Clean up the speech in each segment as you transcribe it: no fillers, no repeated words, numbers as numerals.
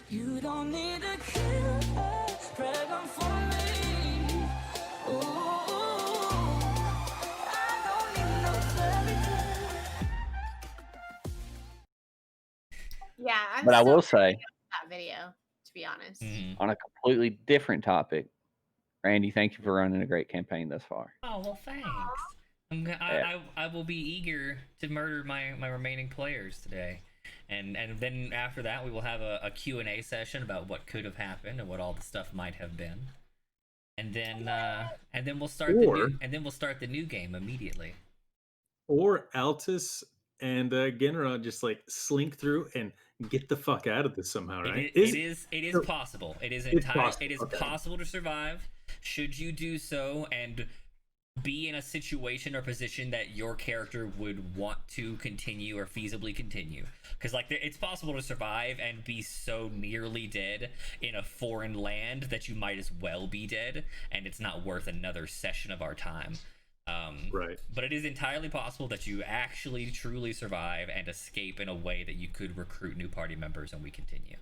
You don't need a killer dragon for me. Ooh, I don't need no fairy tale. Yeah, I'm But I still will say, that video, to be honest. on a completely different topic, Randy, thank you for running a great campaign thus far. Oh well, thanks. I will be eager to murder my remaining players today, and then after that we will have a Q&A session about what could have happened and what all the stuff might have been, and then we'll start the new game immediately. Or Altus and Genra just like slink through and get the fuck out of this somehow, right? It is possible. It is possible. It is Okay. possible to survive. Should you do so and be in a situation or position that your character would want to continue or feasibly continue, because like it's possible to survive and be so nearly dead in a foreign land that you might as well be dead, and it's not worth another session of our time. Right. But it is entirely possible that you actually truly survive and escape in a way that you could recruit new party members and we continue.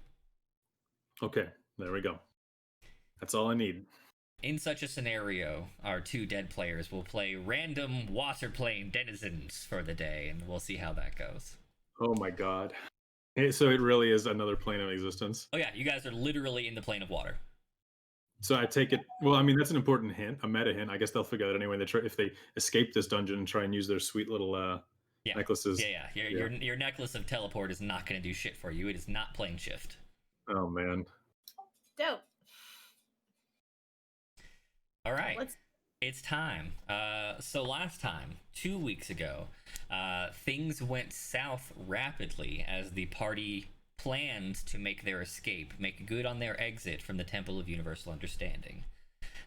Okay, there we go. That's all I need. In such a scenario, our two dead players will play random water plane denizens for the day, and we'll see how that goes. Oh my god. So it really is another plane of existence. Oh yeah, you guys are literally in the plane of water. So I take it. Well, I mean that's an important hint, a meta hint. I guess they'll figure out anyway. They try if they escape this dungeon and try and use their sweet little necklaces. Yeah. Your necklace of teleport is not going to do shit for you. It is not plane shift. Oh man. Dope. All right. It's time. So last time, 2 weeks ago, things went south rapidly as the party planned to make their escape, make good on their exit from the Temple of Universal Understanding.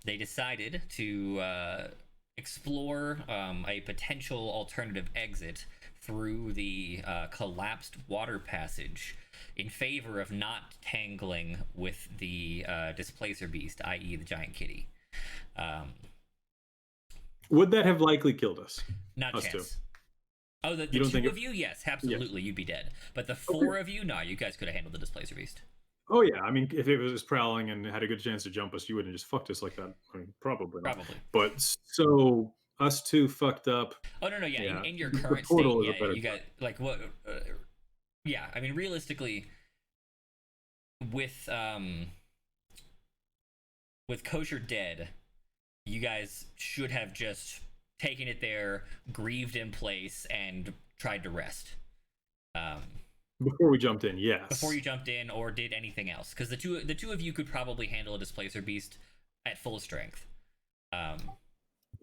They decided to explore a potential alternative exit through the collapsed water passage in favor of not tangling with the displacer beast, i.e. the giant kitty. Would that have likely killed us? Not us chance. two. Oh, the two of you? Yes, absolutely, you'd be dead. But the four of you, no, you guys could have handled the displacer beast. Oh yeah, I mean, if it was prowling and had a good chance to jump us, you wouldn't have just fucked us like that. I mean, probably. Not. Probably. But so us two fucked up. Oh no, yeah. In your the current portal state, is a better you got like what? Yeah, I mean, realistically, with Kosher dead, you guys should have just taken it there, grieved in place, and tried to rest. Before we jumped in, yes. Before you jumped in or did anything else, because the two of you could probably handle a displacer beast at full strength. I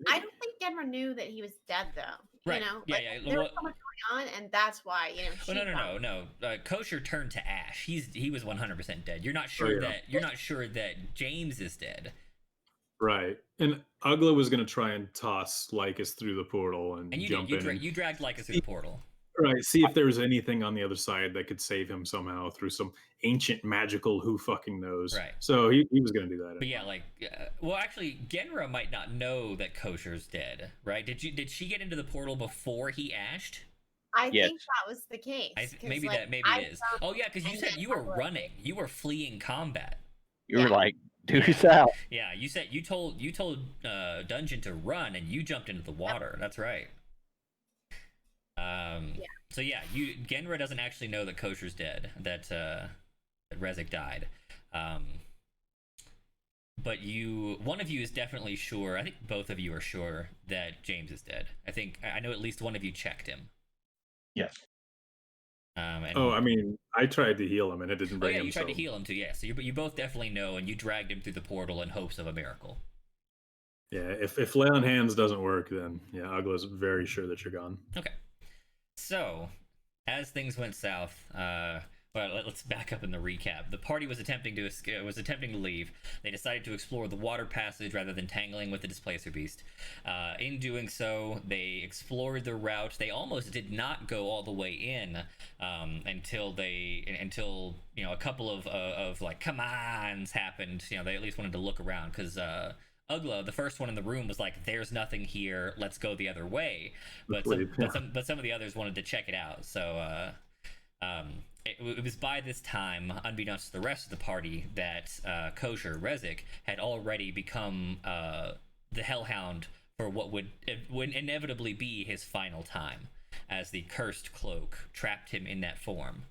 don't think Genra knew that he was dead, though. Right. You know, Yeah, like, yeah. there was so much going on, and that's why she No. Kosher turned to ash. He was 100% dead. You're not sure that James is dead. Right. And Ugla was going to try and toss Lycus through the portal and you jump did. in. You dragged Lycus through the portal. Right. See if there was anything on the other side that could save him somehow through some ancient magical who fucking knows. Right. So he was going to do that. But yeah, well, actually, Genra might not know that Kosher's dead, right? Did she get into the portal before he ashed? I think that was the case. Maybe it is. Oh yeah, because you said you were running. You were fleeing combat. You were like, deuce out. Yeah, you said you told Dungeon to run, and you jumped into the water. That's right. So yeah, Genra doesn't actually know that Kosher's dead. That Rezek died. But one of you is definitely sure. I think both of you are sure that James is dead. I know at least one of you checked him. Yes. I mean, I tried to heal him and it didn't bring him. You tried to heal him too, yeah. So you both definitely know, and you dragged him through the portal in hopes of a miracle. Yeah, if lay on hands doesn't work, then yeah, Ugla's very sure that you're gone. Okay. So, as things went south, let's back up in the recap. The party was attempting to leave. They decided to explore the water passage rather than tangling with the displacer beast. In doing so, they explored the route. They almost did not go all the way in until a couple of like come ons happened. They at least wanted to look around because Ugla, the first one in the room, was like, "There's nothing here. Let's go the other way." But some of the others wanted to check it out. So it was by this time, unbeknownst to the rest of the party, that Kosher Rezik had already become the Hellhound for what would inevitably be his final time, as the cursed cloak trapped him in that form.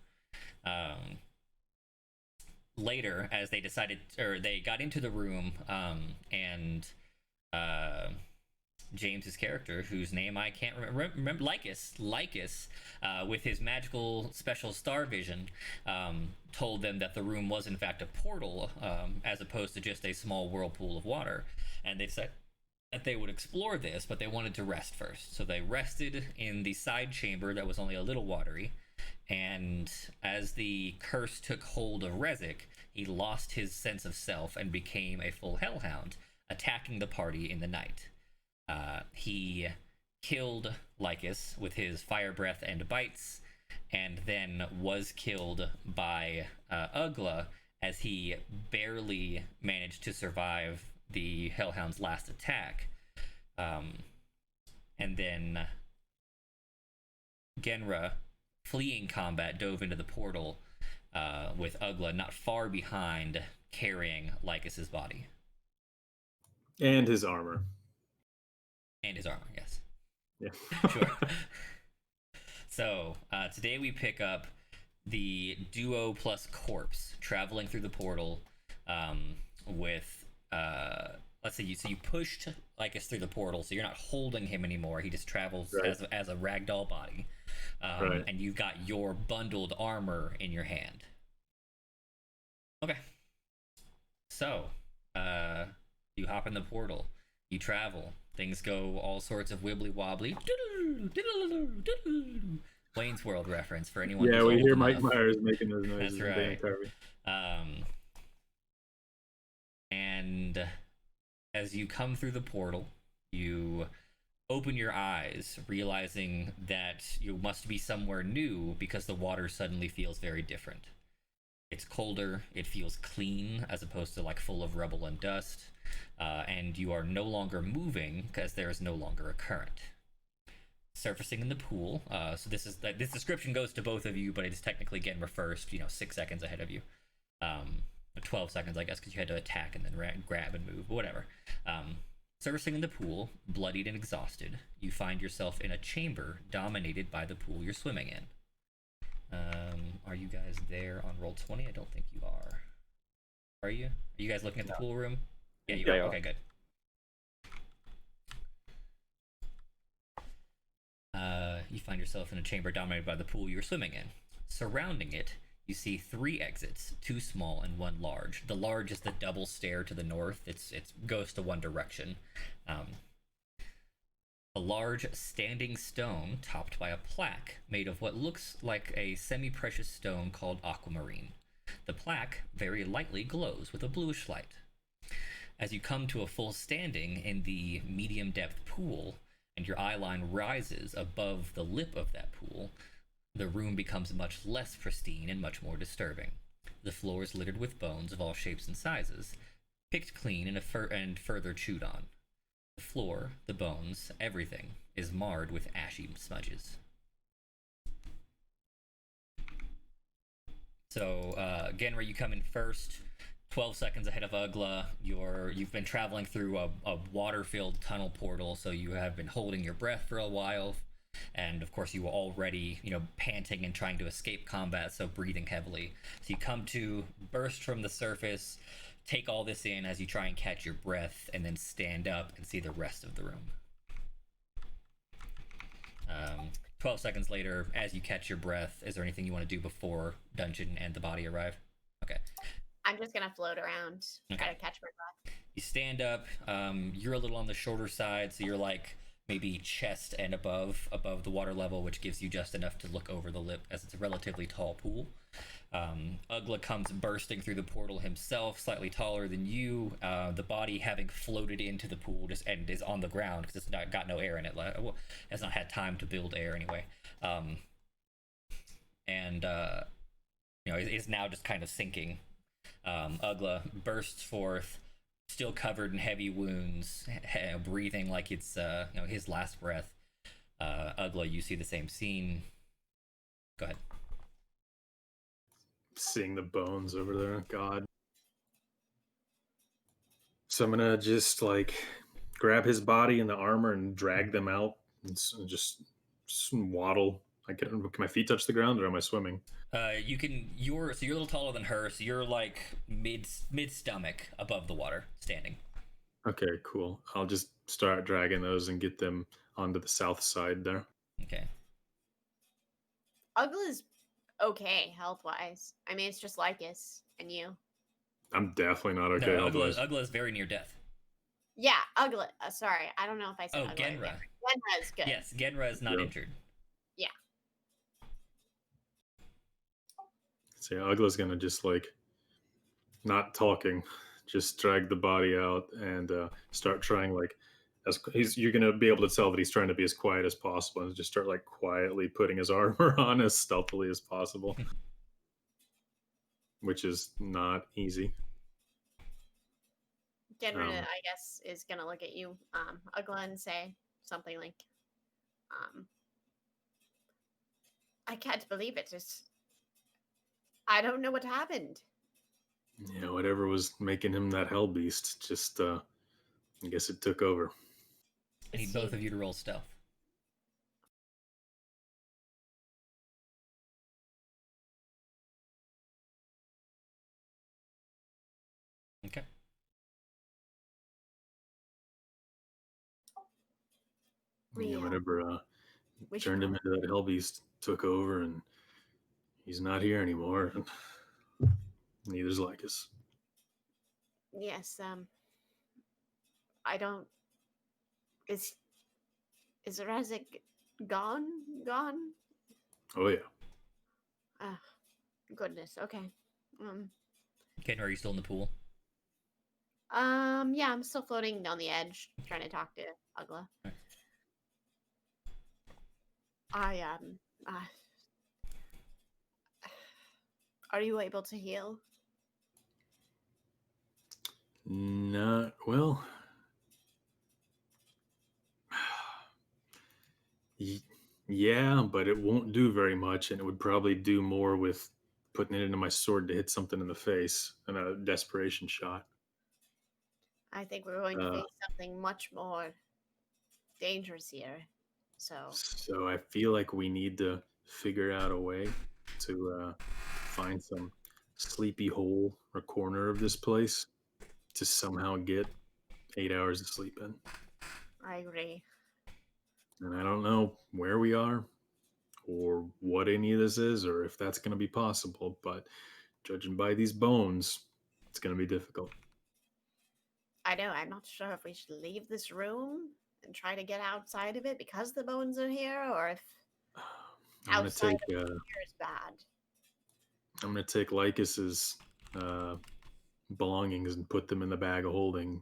Later, as they decided, or they got into the room, and James's character, whose name I can't remember, Lycus, with his magical special star vision, told them that the room was in fact a portal, as opposed to just a small whirlpool of water, and they said that they would explore this, but they wanted to rest first. So they rested in the side chamber that was only a little watery, and as the curse took hold of Rezik, he lost his sense of self and became a full hellhound, attacking the party in the night. He killed Lycus with his fire breath and bites, and then was killed by Ugla, as he barely managed to survive the hellhound's last attack. And then Genra, fleeing combat, dove into the portal, with Ugla not far behind, carrying Lycus's body. And his armor. And his armor, yes. Yeah. Sure. So, today we pick up the duo plus corpse traveling through the portal, with, let's say you pushed Lycus through the portal, so you're not holding him anymore. He just travels as a ragdoll body. And you've got your bundled armor in your hand. Okay. So, you hop in the portal, you travel, things go all sorts of wibbly wobbly. Wayne's World reference for anyone. Yeah, who's we old hear enough. Mike Myers making those noises. That's right. Dana And as you come through the portal, you open your eyes, realizing that you must be somewhere new because the water suddenly feels very different. It's colder, it feels clean as opposed to like full of rubble and dust, and you are no longer moving because there is no longer a current. Surfacing in the pool, so this description goes to both of you, but it is technically Genra first, 6 seconds ahead of you. 12 seconds, I guess, because you had to attack and then grab and move, whatever. Surfacing in the pool, bloodied and exhausted, you find yourself in a chamber dominated by the pool you're swimming in. Are you guys there on roll 20? I don't think you are. Are you? Are you guys looking at the pool room? Yeah, you are. Okay, good. You find yourself in a chamber dominated by the pool you're swimming in. Surrounding it, you see 3 exits, 2 small and 1 large. The large is the double stair to the north. It goes to one direction. A large standing stone topped by a plaque made of what looks like a semi-precious stone called aquamarine. The plaque very lightly glows with a bluish light. As you come to a full standing in the medium depth pool, and your eye line rises above the lip of that pool, the room becomes much less pristine and much more disturbing. The floor is littered with bones of all shapes and sizes, picked clean and further chewed on. The floor, the bones, everything is marred with ashy smudges. So, Genra, you come in first, 12 seconds ahead of Ugla. You've been traveling through a water-filled tunnel portal, so you have been holding your breath for a while. And of course, you were already, panting and trying to escape combat, so breathing heavily. So you come to burst from the surface, take all this in as you try and catch your breath, and then stand up and see the rest of the room. 12 seconds later, as you catch your breath, is there anything you want to do before Dungeon and the body arrive? Okay. I'm just gonna float around, try to catch my breath. You stand up. You're a little on the shorter side, so you're like maybe chest and above the water level, which gives you just enough to look over the lip, as it's a relatively tall pool. Ugla comes bursting through the portal himself, slightly taller than you. The body having floated into the pool and is on the ground because it's got no air in it. Well, has not had time to build air anyway. It's now just kind of sinking. Ugla bursts forth, still covered in heavy wounds, breathing like it's his last breath. Ugla, you see the same scene. Go ahead. seeing the bones over there. God. So I'm gonna just like grab his body and the armor and drag them out and just waddle. Can my feet touch the ground or am I swimming? You can. You're a little taller than her, so you're like mid stomach above the water, standing. Okay, cool. I'll just start dragging those and get them onto the south side there. Okay. Ugla's okay health-wise. I mean, it's just Lycus and you. I'm definitely not okay. No, Otherwise, Ugla is very near death. Yeah, Ugla. Sorry, I don't know if I said Ugla. Genra. Genra is good. Yes, Genra is not injured. Yeah. so yeah, Ugla's gonna just like not talking, just drag the body out and start trying like you're gonna be able to tell that he's trying to be as quiet as possible and just start like quietly putting his armor on as stealthily as possible, which is not easy. Genra, I guess, is gonna look at you, Ugla, and say something like, I can't believe it. I don't know what happened. Yeah, whatever was making him that hell beast, just I guess it took over. I need both of you to roll stealth. Okay. Yeah, whatever turned him into that hell beast took over, and he's not here anymore. And neither's Lycus. Yes, I don't. Is Razik gone? Gone? Oh yeah. Ah, goodness. Okay. Ken, are you still in the pool? Yeah, I'm still floating down the edge, trying to talk to Ugla. Right. Are you able to heal? Not well. Yeah, but it won't do very much, and it would probably do more with putting it into my sword to hit something in the face and a desperation shot. I think we're going to face something much more dangerous here. So I feel like we need to figure out a way to find some sleepy hole or corner of this place to somehow get 8 hours of sleep in. I agree. And I don't know where we are or what any of this is or if that's going to be possible, but judging by these bones, it's going to be difficult. I know. I'm not sure if we should leave this room and try to get outside of it because the bones are here, or if outside of here is bad. I'm going to take Lycus's belongings and put them in the bag of holding.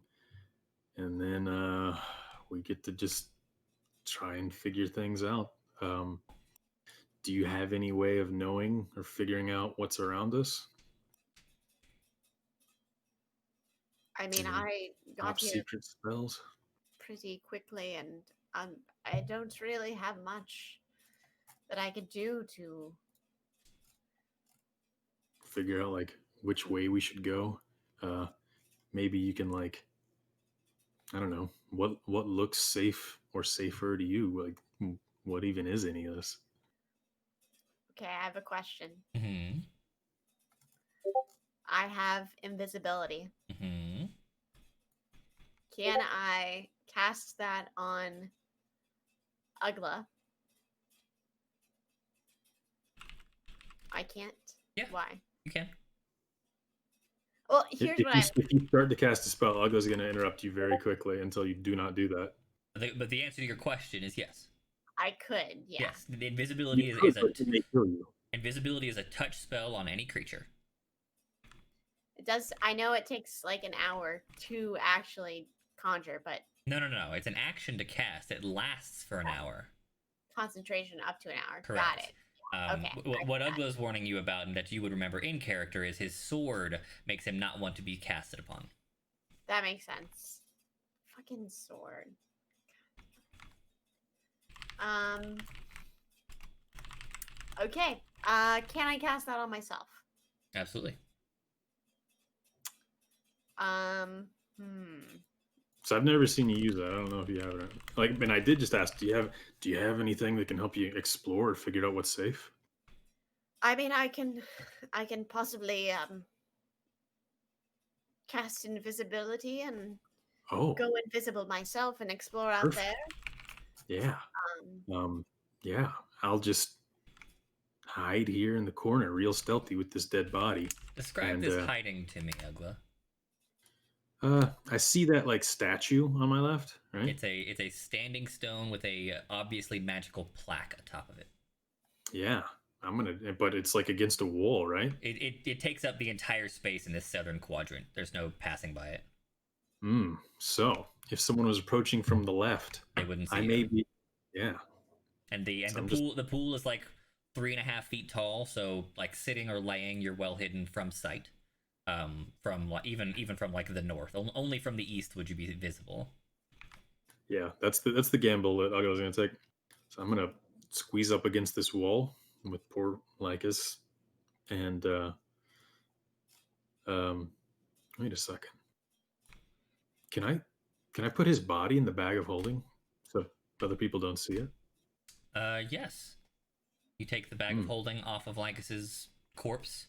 And then we get to just try and figure things out. Do you have any way of knowing or figuring out what's around us? I mean, I got here secret spells pretty quickly, and I don't really have much that I could do to figure out like which way we should go. Maybe you can like, I don't know, what looks safe or safer to you. Like, what even is any of this? Okay, I have a question. Mm-hmm. I have invisibility. Mm-hmm. Can I cast that on Ugla? I can't. Yeah. Why? You can. Well, here's what if you start to cast a spell, Ugla's going to interrupt you very quickly until you do not do that. But the answer to your question is yes. I could, yeah. Yes, the invisibility invisibility is a touch spell on any creature. It does. I know it takes like an hour to actually conjure, but No. It's an action to cast. It lasts for an hour. Concentration up to an hour. Correct. Got it. Okay. What Ugla is warning you about, and that you would remember in character, is his sword makes him not want to be casted upon. That makes sense. Fucking sword. Okay. Can I cast that on myself? Absolutely. So I've never seen you use that. I don't know if you have it. Like, and I did just ask, do you have anything that can help you explore or figure out what's safe? I mean, I can possibly cast invisibility and Oh, go invisible myself and explore out perfect. there. Yeah. Um, Yeah. I'll just hide here in the corner, real stealthy with this dead body. Describe And this hiding to me, Ugla. I see that like statue on my left, right? It's a standing stone with a obviously magical plaque atop of it. Yeah. But it's like against a wall, right? It takes up the entire space in this southern quadrant. There's no passing by it. So if someone was approaching from the left, They wouldn't see I you. may be, yeah. And the So the pool is like 3.5 feet tall, so like sitting or laying, you're well hidden from sight. From even from like the north, only from the east would you be visible. Yeah, that's the gamble that I was gonna take. So I'm gonna squeeze up against this wall with poor Lycus, and um, wait a second. Can I put his body in the bag of holding so other people don't see it? Yes. You take the bag of Hmm. holding off of Lycus's corpse.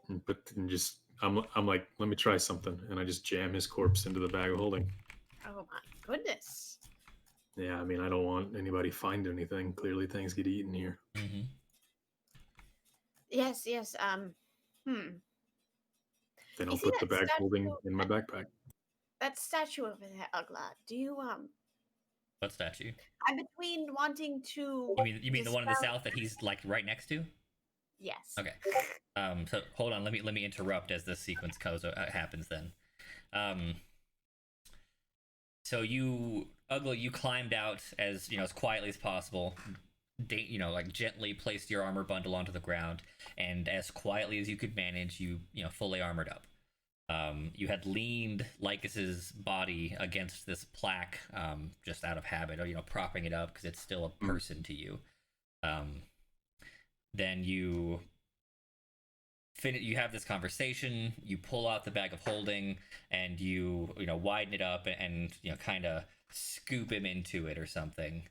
And just I'm like, let me try something, and I just jam his corpse into the bag of holding. oh my goodness. Yeah, I mean, I don't want anybody find anything. Clearly, things get eaten here. Mm-hmm. Yes, yes. Then You I'll see put the that bag holding statue? in my backpack. That statue over there, Ugla. Do you What statue? I'm between wanting to You mean the one in the dispel. south that he's like right next to? Yes. Okay. So hold on. Let me interrupt as this sequence happens. Then. So Ugly, you climbed out as as quietly as possible. Like gently placed your armor bundle onto the ground, and as quietly as you could manage, fully armored up. You had leaned Lycus's body against this plaque, just out of habit, or propping it up because it's still a person to you. Then you have this conversation. You pull out the bag of holding, and you widen it up and kind of scoop him into it or something.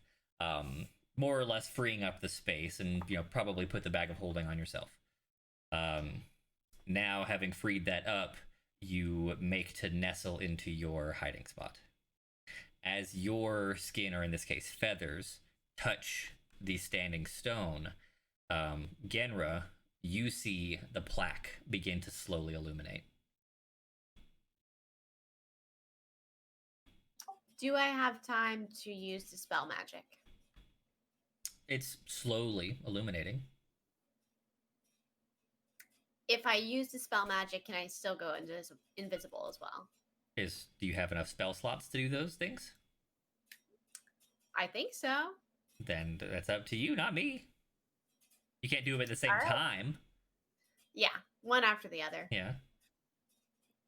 More or less freeing up the space, and probably put the bag of holding on yourself. Now having freed that up, you make to nestle into your hiding spot. As your skin, or in this case feathers, touch the standing stone, Genra, you see the plaque begin to slowly illuminate. Do I have time to use dispel magic? It's slowly illuminating. If I use dispel magic, can I still go invisible as well? Do you have enough spell slots to do those things? I think so. Then that's up to you, not me. You can't do them at the same All right. time. Yeah, one after the other. Yeah.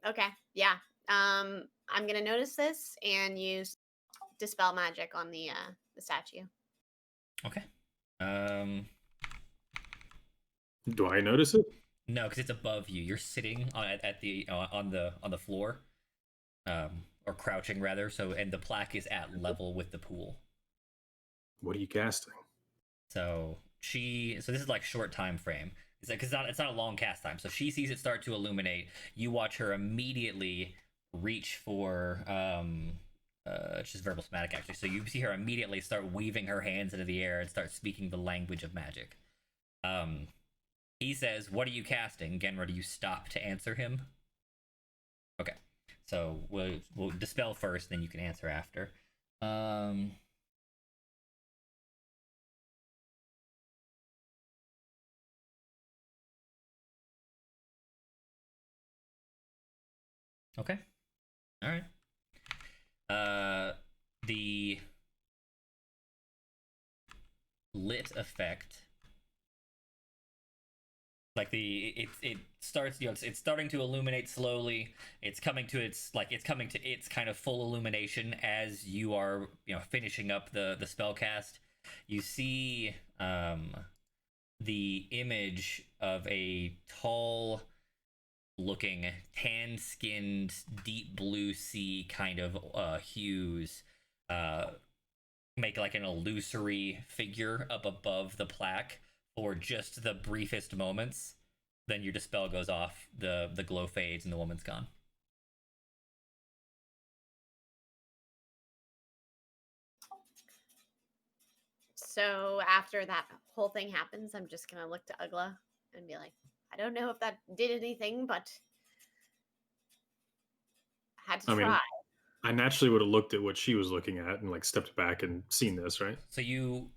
Okay. Yeah. I'm gonna notice this and use dispel magic on the statue. Okay. Do I notice it? No, because it's above you. You're sitting at the on the floor, or crouching rather. So, and the plaque is at level with the pool. What are you casting? So this is like short time frame. It's like, it's not a long cast time. So she sees it start to illuminate. You watch her immediately reach for she's verbal somatic actually. So you see her immediately start weaving her hands into the air and start speaking the language of magic. He says, "What are you casting?" Genra, do you stop to answer him? Okay. So we'll dispel first, then you can answer after. Okay. All right. The lit effect, like it starts, it's starting to illuminate slowly. It's coming to its kind of full illumination as you are finishing up the spell cast. You see the image of a tall looking, tan skinned, deep blue sea kind of hues make like an illusory figure up above the plaque for just the briefest moments. Then your dispel goes off, the glow fades, and the woman's gone. So after that whole thing happens, I'm just gonna look to Ugla and be like, I don't know if that did anything, but I had to try. mean, I naturally would have looked at what she was looking at and like stepped back and seen this, right? So you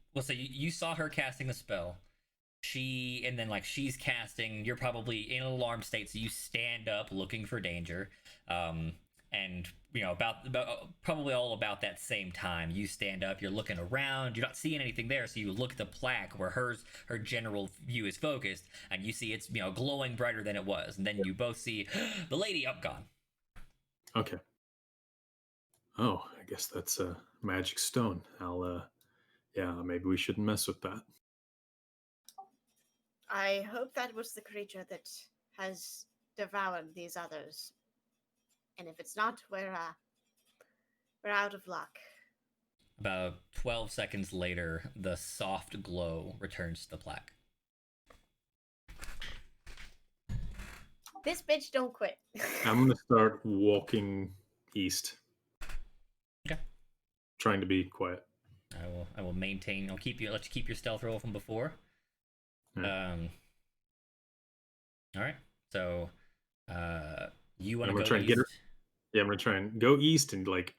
saw her casting the spell. And then like she's casting, you're probably in an alarm state, so you stand up looking for danger. And about probably all about that same time, you stand up, you're looking around, you're not seeing anything there, so you look at the plaque where her general view is focused, and you see it's glowing brighter than it was, and then you both see the lady up gone. Okay. Oh, I guess that's a magic stone. Maybe we shouldn't mess with that. I hope that was the creature that has devoured these others. And if it's not, we're out of luck. About 12 seconds later, the soft glow returns to the plaque. This bitch don't quit. I'm gonna start walking east. Okay. Trying to be quiet. I will maintain. Let you keep your stealth roll from before. Yeah. All right. So, you want to go try and east? get her. Yeah, I'm gonna try and go east and like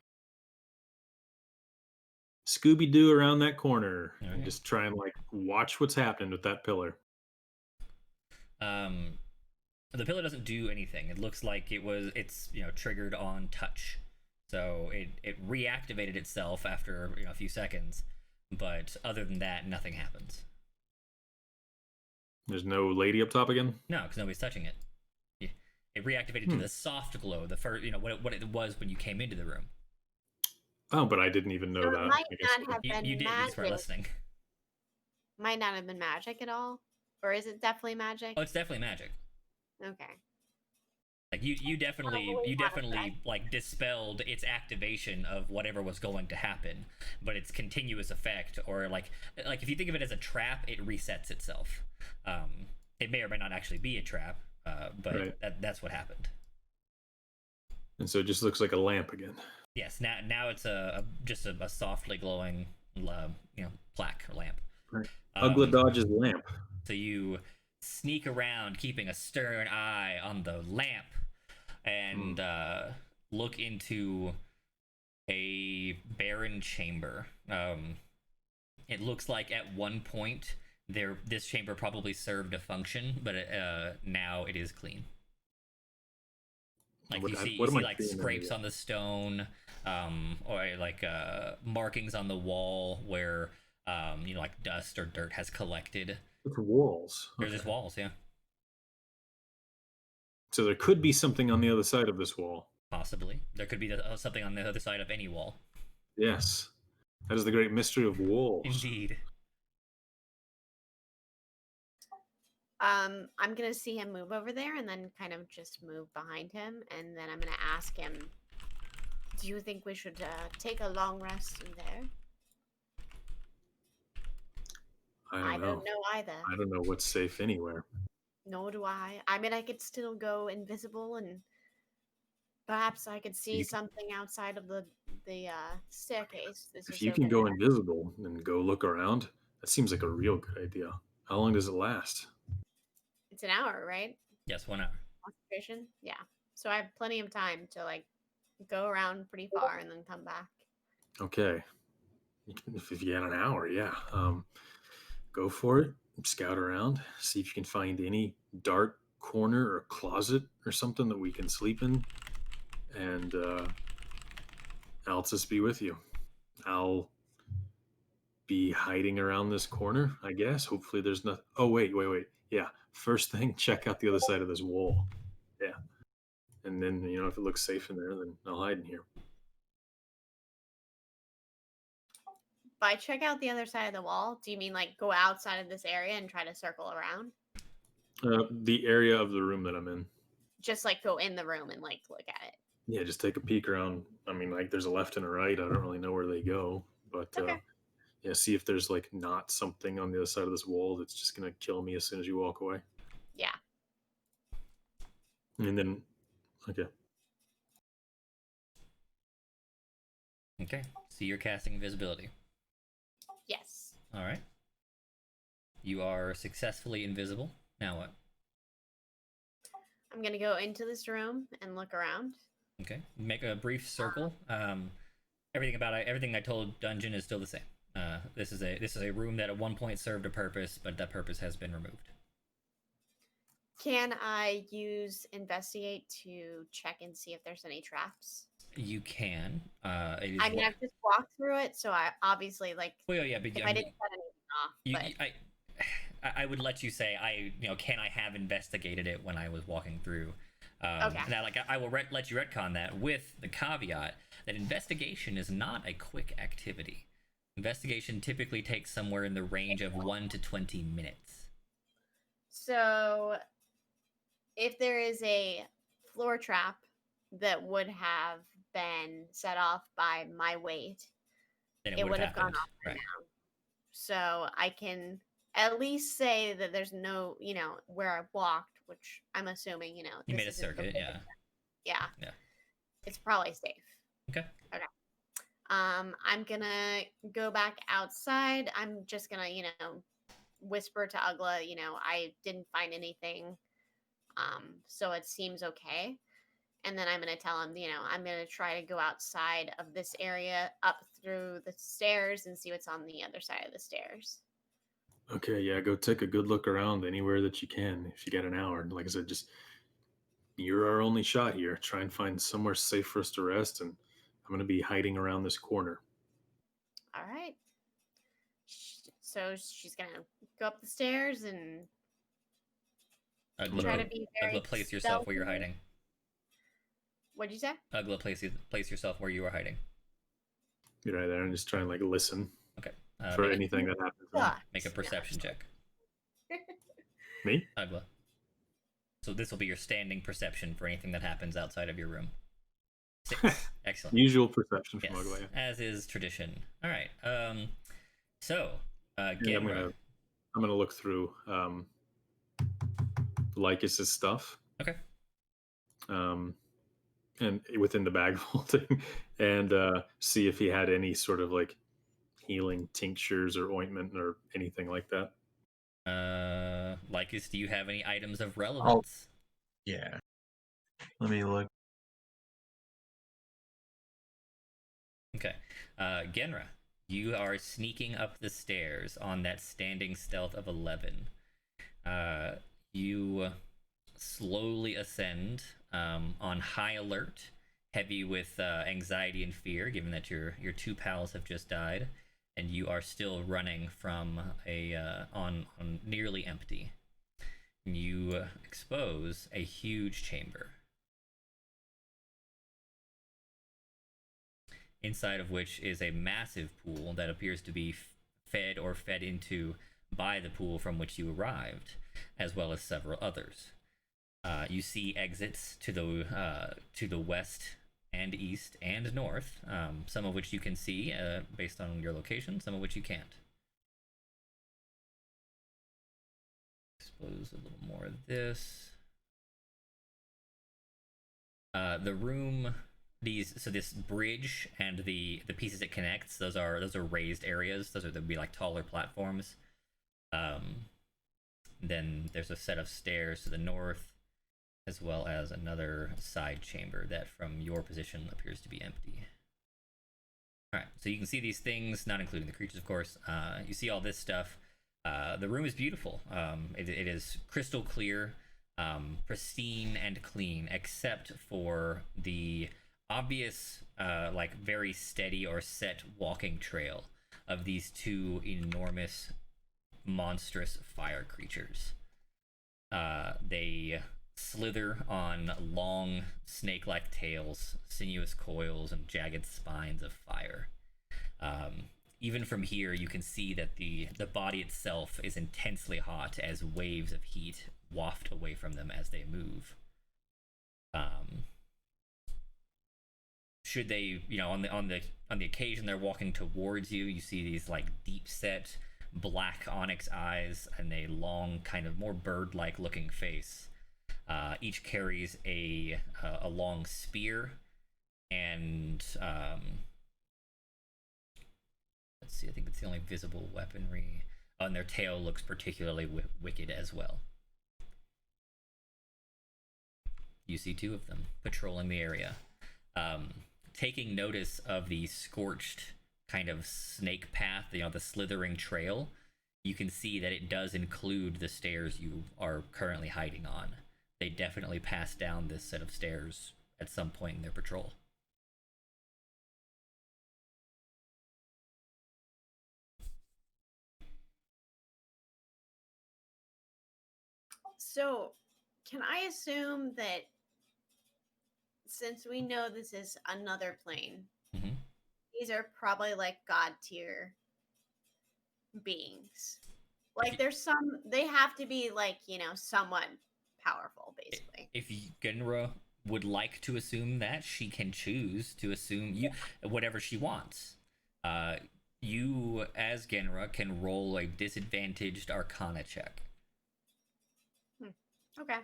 Scooby Doo around that corner and just try and like watch what's happening with that pillar. The pillar doesn't do anything. It looks like it's triggered on touch, so it reactivated itself after a few seconds, but other than that, nothing happens. There's no lady up top again? No, because nobody's touching it. It reactivated to the soft glow, the first, what it was when you came into the room. Oh, but I didn't even know that. It might not have been you didn't. You just weren't listening. Might not have been magic at all, or is it definitely magic? Oh, it's definitely magic. Okay. Like you definitely like dispelled its activation of whatever was going to happen, but its continuous effect, or like if you think of it as a trap, it resets itself. It may or may not actually be a trap, but right. that's what happened. And so it just looks like a lamp again. Yes. Now it's just a softly glowing plaque or lamp. Right. Ugla dodges lamp. So you sneak around, keeping a stern eye on the lamp, and look into a barren chamber. It looks like at one point this chamber probably served a function, but now it is clean. Like you see like scrapes on the stone, or like markings on the wall where like dust or dirt has collected. Look for walls. There's just walls, yeah. So there could be something on the other side of this wall. Possibly. There could be something on the other side of any wall. Yes. That is the great mystery of walls. Indeed. I'm going to see him move over there and then kind of just move behind him. And then I'm going to ask him, do you think we should take a long rest in there? I don't know either. I don't know what's safe anywhere. Nor do I. I mean, I could still go invisible, and perhaps I could see something outside of the staircase. If you can go invisible and go look around, that seems like a real good idea. How long does it last? It's an hour, right? Yes, 1 hour. Concentration? Yeah. So I have plenty of time to like go around pretty far and then come back. Okay. If you had an hour, yeah. Go for it. Scout around. See if you can find any dark corner or closet or something that we can sleep in. And I'll just be with you. I'll be hiding around this corner, I guess. Hopefully there's nothing. Oh, wait. Yeah. First thing, check out the other side of this wall. Yeah. And then, if it looks safe in there, then I'll hide in here. by check out the other side of the wall, do you mean like go outside of this area and try to circle around? The area of the room that I'm in. Just like go in the room and like look at it. Yeah, just take a peek around. I mean, like there's a left and a right. I don't really know where they go, but Okay. yeah, see if there's like not something on the other side of this wall that's just gonna kill me as soon as you walk away. Yeah. And then, okay. Okay. So you're casting invisibility. Yes. All right. You are successfully invisible. Now what? I'm gonna go into this room and look around. Okay. Make a brief circle. Everything I told Dungeon is still the same. This is a room that at one point served a purpose, but that purpose has been removed. Can I use investigate to check and see if there's any traps? You can. I mean, I've just walked through it, so I obviously like. Well, yeah, but if I didn't set anything off, I would let you say can I have investigated it when I was walking through. Okay. Now, I will let you retcon that with the caveat that investigation is not a quick activity. Investigation typically takes somewhere in the range of 1 to 20 minutes. So, if there is a floor trap that would have been set off by my weight, then it would have gone off by now. So I can at least say that there's no, where I walked, which I'm assuming, You this made a isn't the circuit, yeah. Yeah. Yeah. It's probably safe. Okay. Okay. I'm gonna go back outside. I'm just gonna, whisper to Ugla, I didn't find anything. So it seems okay. And then I'm gonna tell him, I'm gonna try to go outside of this area up through the stairs and see what's on the other side of the stairs. Okay, yeah, go take a good look around anywhere that you can if you get an hour. Like I said, just you're our only shot here. Try and find somewhere safe for us to rest, and I'm going to be hiding around this corner. All right. So she's going to go up the stairs and try to be very Ugla, place yourself where you're hiding. What'd you say? Ugla, place yourself where you are hiding. Be right there and just try and listen. Okay. For anything that happens. Make a perception check. Me? Ugla. So this will be your standing perception for anything that happens outside of your room. 6. Excellent. Usual perception from yes, Ugla, yeah. as is tradition. All right. So, I'm Gamera. gonna look through Lycus's stuff. Okay. And within the bag vaulting, and see if he had any sort of healing tinctures or ointment or anything like that. Lycus, do you have any items of relevance? Yeah. Let me look. Okay. Genra, you are sneaking up the stairs on that standing stealth of 11. You slowly ascend on high alert, heavy with anxiety and fear, given that your 2 pals have just died, and you are still running from on nearly empty. You expose a huge chamber, inside of which is a massive pool that appears to be fed into by the pool from which you arrived, as well as several others. You see exits to the west and east and north, some of which you can see based on your location, some of which you can't. Expose a little more of this. The room, this bridge and the pieces it connects, those are raised areas. Those would be taller platforms. Then there's a set of stairs to the north, as well as another side chamber that from your position appears to be empty. Alright, so you can see these things, not including the creatures, of course. You see all this stuff. The room is beautiful. It is crystal clear, pristine and clean, except for the obvious, very steady or set walking trail of these 2 enormous, monstrous fire creatures. They slither on long, snake-like tails, sinuous coils, and jagged spines of fire. even from here, you can see that the body itself is intensely hot as waves of heat waft away from them as they move. Should they, on the occasion they're walking towards you, you see these like deep set black onyx eyes and a long, kind of more bird-like looking face. Each carries a long spear, and let's see, I think that's the only visible weaponry. Oh, and their tail looks particularly wicked as well. You see two of them patrolling the area, taking notice of the scorched kind of snake path, the slithering trail. You can see that it does include the stairs you are currently hiding on. They definitely passed down this set of stairs at some point in their patrol. So, can I assume that since we know this is another plane, Mhm. these are probably like god tier beings? Like, they have to be like, somewhat powerful, basically. If Genra would like to assume that, she can choose to assume whatever she wants. You, as Genra, can roll a disadvantaged Arcana check. Okay,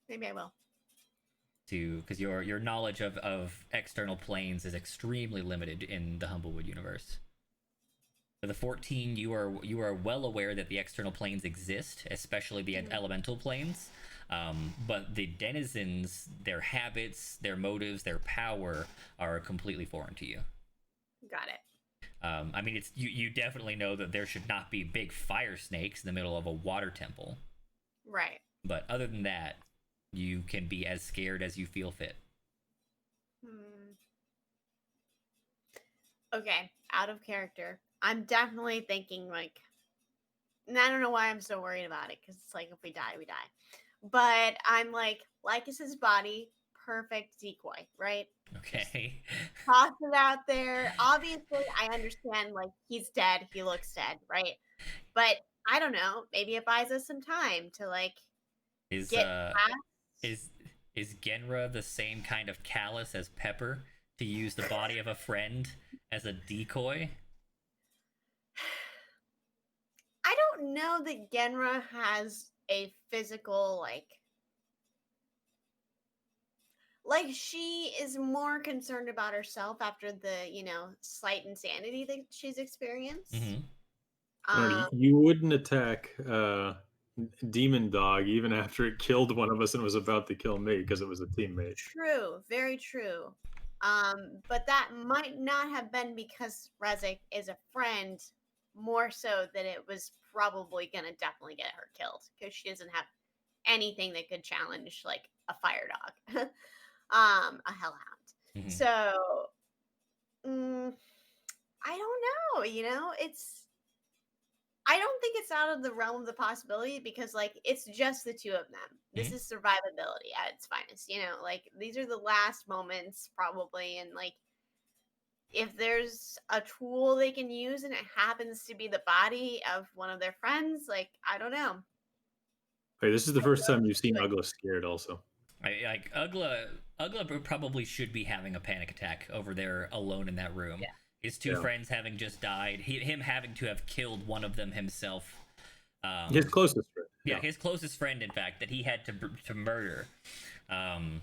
maybe I will. Because your knowledge of external planes is extremely limited in the Humblewood universe. For the 14, you are well aware that the external planes exist, especially the elemental planes. But the denizens, their habits, their motives, their power are completely foreign to you. Got it. I mean, it's you definitely know that there should not be big fire snakes in the middle of a water temple. Right. But other than that, you can be as scared as you feel fit. Okay, out of character. I'm definitely thinking like, and I don't know why I'm so worried about it, because it's like if we die, we die. But I'm like Lycus's body, perfect decoy, right? Okay. Toss it out there. Obviously, I understand like he's dead, he looks dead, right? But I don't know, maybe it buys us some time to like get past. Is Genra the same kind of callous as Pepper to use the body of a friend as a decoy? I don't know that Genra has a physical like she is more concerned about herself after the slight insanity that she's experienced. Mm-hmm. You wouldn't attack Demon Dog even after it killed one of us and was about to kill me because it was a teammate. True, very true. But that might not have been because Rezik is a friend, more so that it was probably gonna definitely get her killed because she doesn't have anything that could challenge like a fire dog, a hellhound. Mm-hmm. So I don't know. I don't think it's out of the realm of the possibility because like it's just the two of them. This is survivability at its finest. Like these are the last moments probably, and like if there's a tool they can use and it happens to be the body of one of their friends, like I don't know. Hey, this is the first time you've seen Ugla scared also. Like Ugla probably should be having a panic attack over there alone in that room. Yeah. His two friends having just died, him having to have killed one of them himself. His closest friend. Yeah, his closest friend, in fact, that he had to murder. And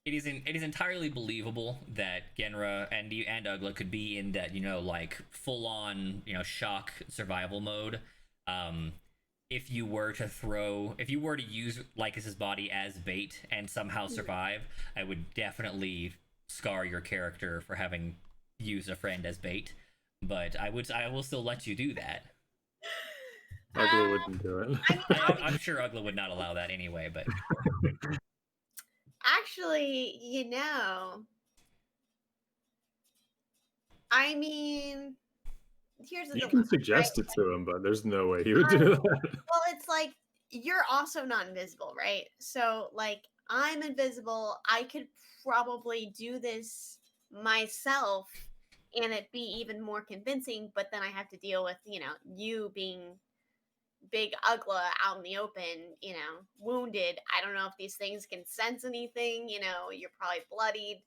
it is entirely believable that Genra and Ugla could be in that like full on shock survival mode. If you were to use Lycus's body as bait and somehow survive, I would definitely scar your character for having used a friend as bait. But I will still let you do that. Ugla wouldn't do it. I'm sure Ugla would not allow that anyway, but actually, I mean, here's the You can suggest it to him, but there's no way he would do that. Well, it's like you're also not invisible, right? So, like, I'm invisible. I could probably do this myself and it be even more convincing, but then I have to deal with, you being big Ugla out in the open, wounded. I don't know if these things can sense anything, you're probably bloodied.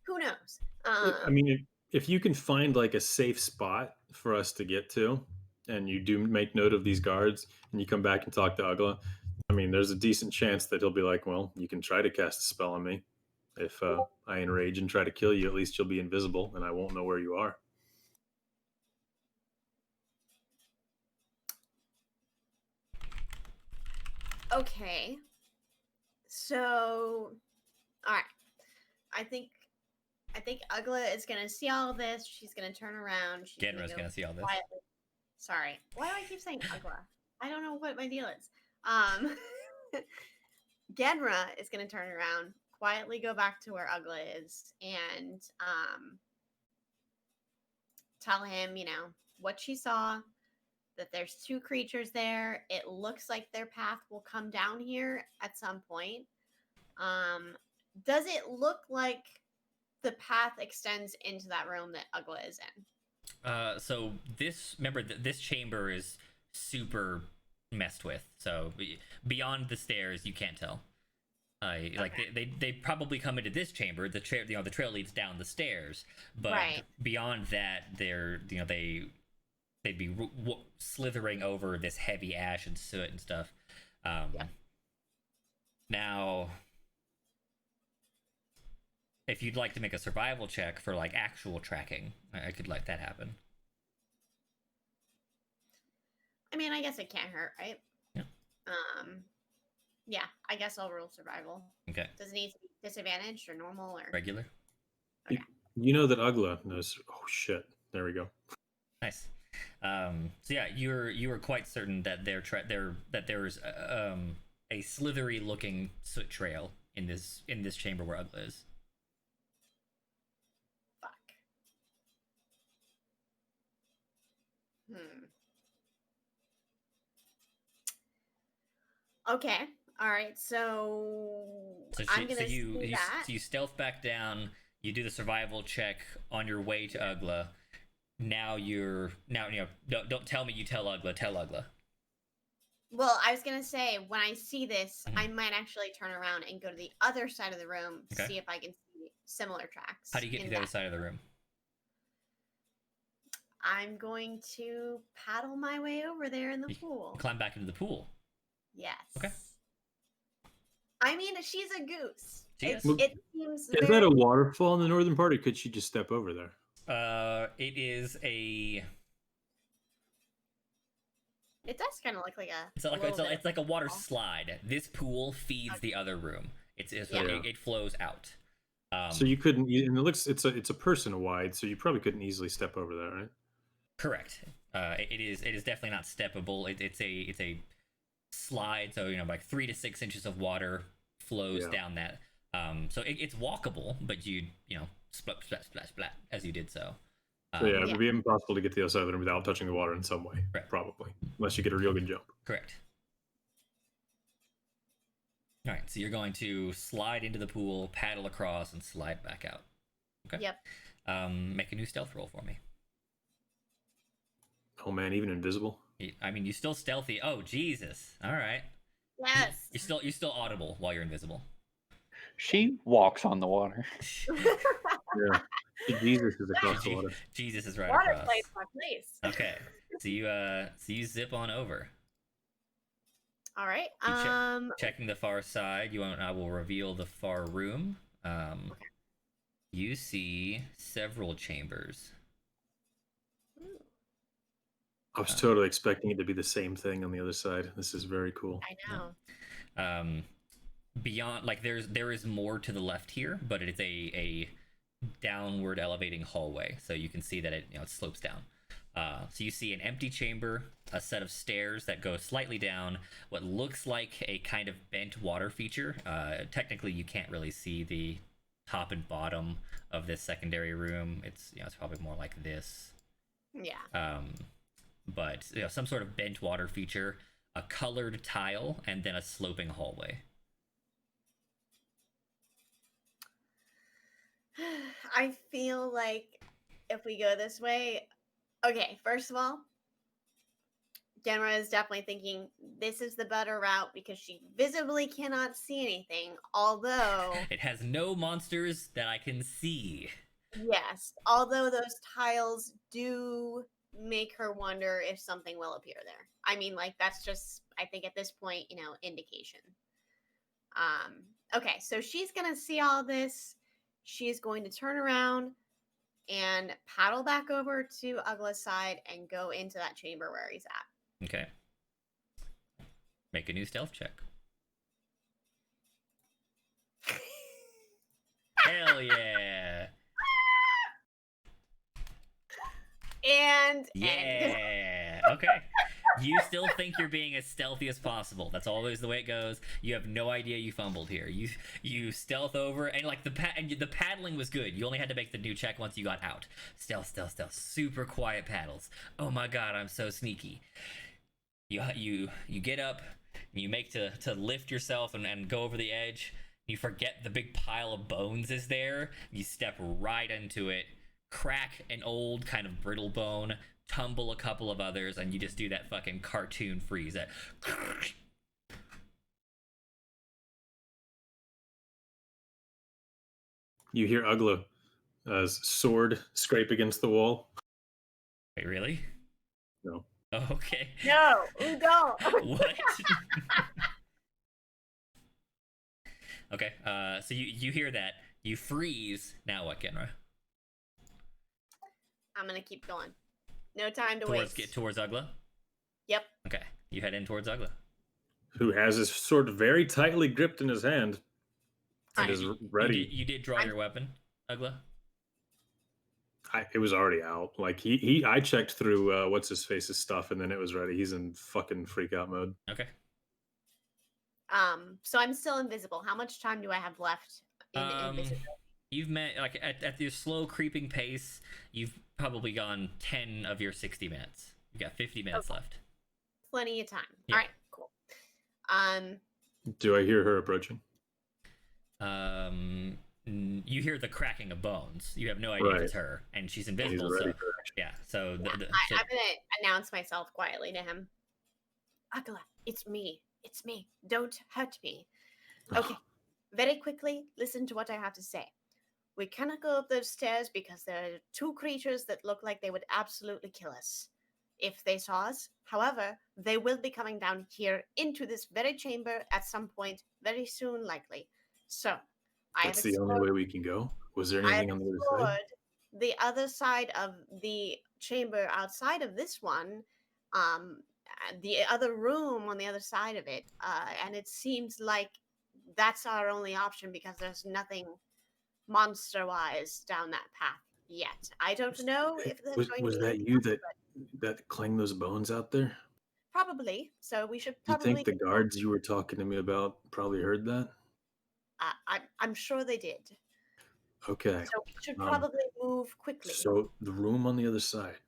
Who knows? I mean, if you can find like a safe spot for us to get to, and you do make note of these guards, and you come back and talk to Ugla, I mean, there's a decent chance that he'll be like, well, you can try to cast a spell on me. If I enrage and try to kill you, at least you'll be invisible and I won't know where you are. Okay. So, all right. I think Ugla is gonna see all of this. She's gonna turn around. She's Genra's gonna see all this. quietly. Sorry. Why do I keep saying Ugla? I don't know what my deal is. Genra is gonna turn around, quietly go back to where Ugla is, and tell him, what she saw. That there's two creatures there. It looks like their path will come down here at some point. Does it look like the path extends into that room that Ugla is in? So this chamber is super messed with. So beyond the stairs, you can't tell. Like they probably come into this chamber. The trail leads down the stairs, but beyond that, they'd be slithering over this heavy ash and soot and stuff. Now, if you'd like to make a survival check for like actual tracking, I could let that happen. I mean, I guess it can't hurt, right? Yeah. Yeah, I guess I'll roll survival. Okay. Does it need to be disadvantaged or normal or Regular? Okay. You know that Ugla knows. Oh shit! There we go. Nice. So yeah, you were quite certain that there's a slithery looking soot trail in this chamber where Ugla is. Fuck. Okay. All right. So I'm gonna do that. So you stealth back down. You do the survival check on your way to Ugla. Now don't tell me you tell Ugla. Tell Ugla. Well, I was gonna say when I see this, I might actually turn around and go to the other side of the room to see if I can see similar tracks. How do you get to the other side of the room? I'm going to paddle my way over there in the pool. Climb back into the pool. Yes. Okay. I mean, she's a goose. It seems. Is that a waterfall in the northern part, or could she just step over there? It is a. It does kind of look like a. It's like a water slide. This pool feeds the other room. It flows out. So you couldn't. And it looks it's a person wide, so you probably couldn't easily step over there, right? Correct. It is definitely not steppable. It's a slide. So like 3 to 6 inches of water flows down that. So it's walkable, but you splat splat splat splat as you did so. So it would be impossible to get to the other side of the room without touching the water in some way, probably, unless you get a real good jump. Correct. All right, so you're going to slide into the pool, paddle across, and slide back out. Okay. Yep. Make a new stealth roll for me. Oh man, even invisible. I mean, you're still stealthy. Oh Jesus! All right. Yes. You're still audible while you're invisible. She walks on the water. Yeah. Jesus is across the water. Jesus is right Water across. plays my place. Okay. So you zip on over. All right. Checking the far side, I will reveal the far room. You see several chambers. I was totally expecting it to be the same thing on the other side. This is very cool. I know. Beyond, like there is more to the left here, but it is a downward elevating hallway, so you can see that it slopes down. So you see an empty chamber, a set of stairs that go slightly down, what looks like a kind of bent water feature. Technically, you can't really see the top and bottom of this secondary room. It's it's probably more like this. Yeah. But some sort of bent water feature, a colored tile, and then a sloping hallway. I feel like if we go this way, okay, first of all, Genra is definitely thinking this is the better route because she visibly cannot see anything. Although, It has no monsters that I can see. yes, although those tiles do make her wonder if something will appear there. I mean, like, that's just, I think at this point, indication. Okay, so she's gonna see all this. She's going to turn around and paddle back over to Ugla's side and go into that chamber where he's at. Okay. Make a new stealth check. Hell yeah. And Yeah. Okay. You still think you're being as stealthy as possible. That's always the way it goes. You have no idea you fumbled here. You stealth over, and like the paddling was good. You only had to make the new check once you got out. Stealth. Super quiet paddles. Oh my god, I'm so sneaky. You get up, and you make to lift yourself and go over the edge. You forget the big pile of bones is there. You step right into it, crack an old kind of brittle bone, tumble a couple of others, and you just do that fucking cartoon freeze. That You hear Ugla sword scrape against the wall. Wait, really? No. Oh, okay. no, we don't. What? Okay, so you hear that. You freeze. Now what, Genra? I'm gonna keep going. No time to Get waste. towards Ugla? Yep. Okay, you head in towards Ugla. Who has his sword very tightly gripped in his hand and is ready. You did draw your weapon, Ugla? It was already out. Like I checked through what's his face's stuff, and then it was ready. He's in fucking freak out mode. Okay. So I'm still invisible. How much time do I have left in invisibility? You've met, like, at your slow creeping pace, you've probably gone 10 of your 60 minutes. You got 50 minutes left. Plenty of time. Yeah. All right, cool. Do I hear her approaching? You hear the cracking of bones. You have no idea if it's her, and she's invisible. He's ready So for action. yeah. So, I'm gonna announce myself quietly to him. Ugla, it's me. It's me. Don't hurt me. Okay. Very quickly, listen to what I have to say. We cannot go up those stairs because there are two creatures that look like they would absolutely kill us if they saw us. However, they will be coming down here into this very chamber at some point very soon, likely. So, That's the only way we can go. Was there anything on the other side? The other side of the chamber outside of this one, the other room on the other side of it, and it seems like that's our only option because there's nothing monster-wise down that path yet. I don't know if there's going to Was be that you that clanged those bones out there? probably. So we should You probably. think the guards you were talking to me about probably heard that? I'm sure they did. Okay. So we should probably move quickly. So the room on the other side.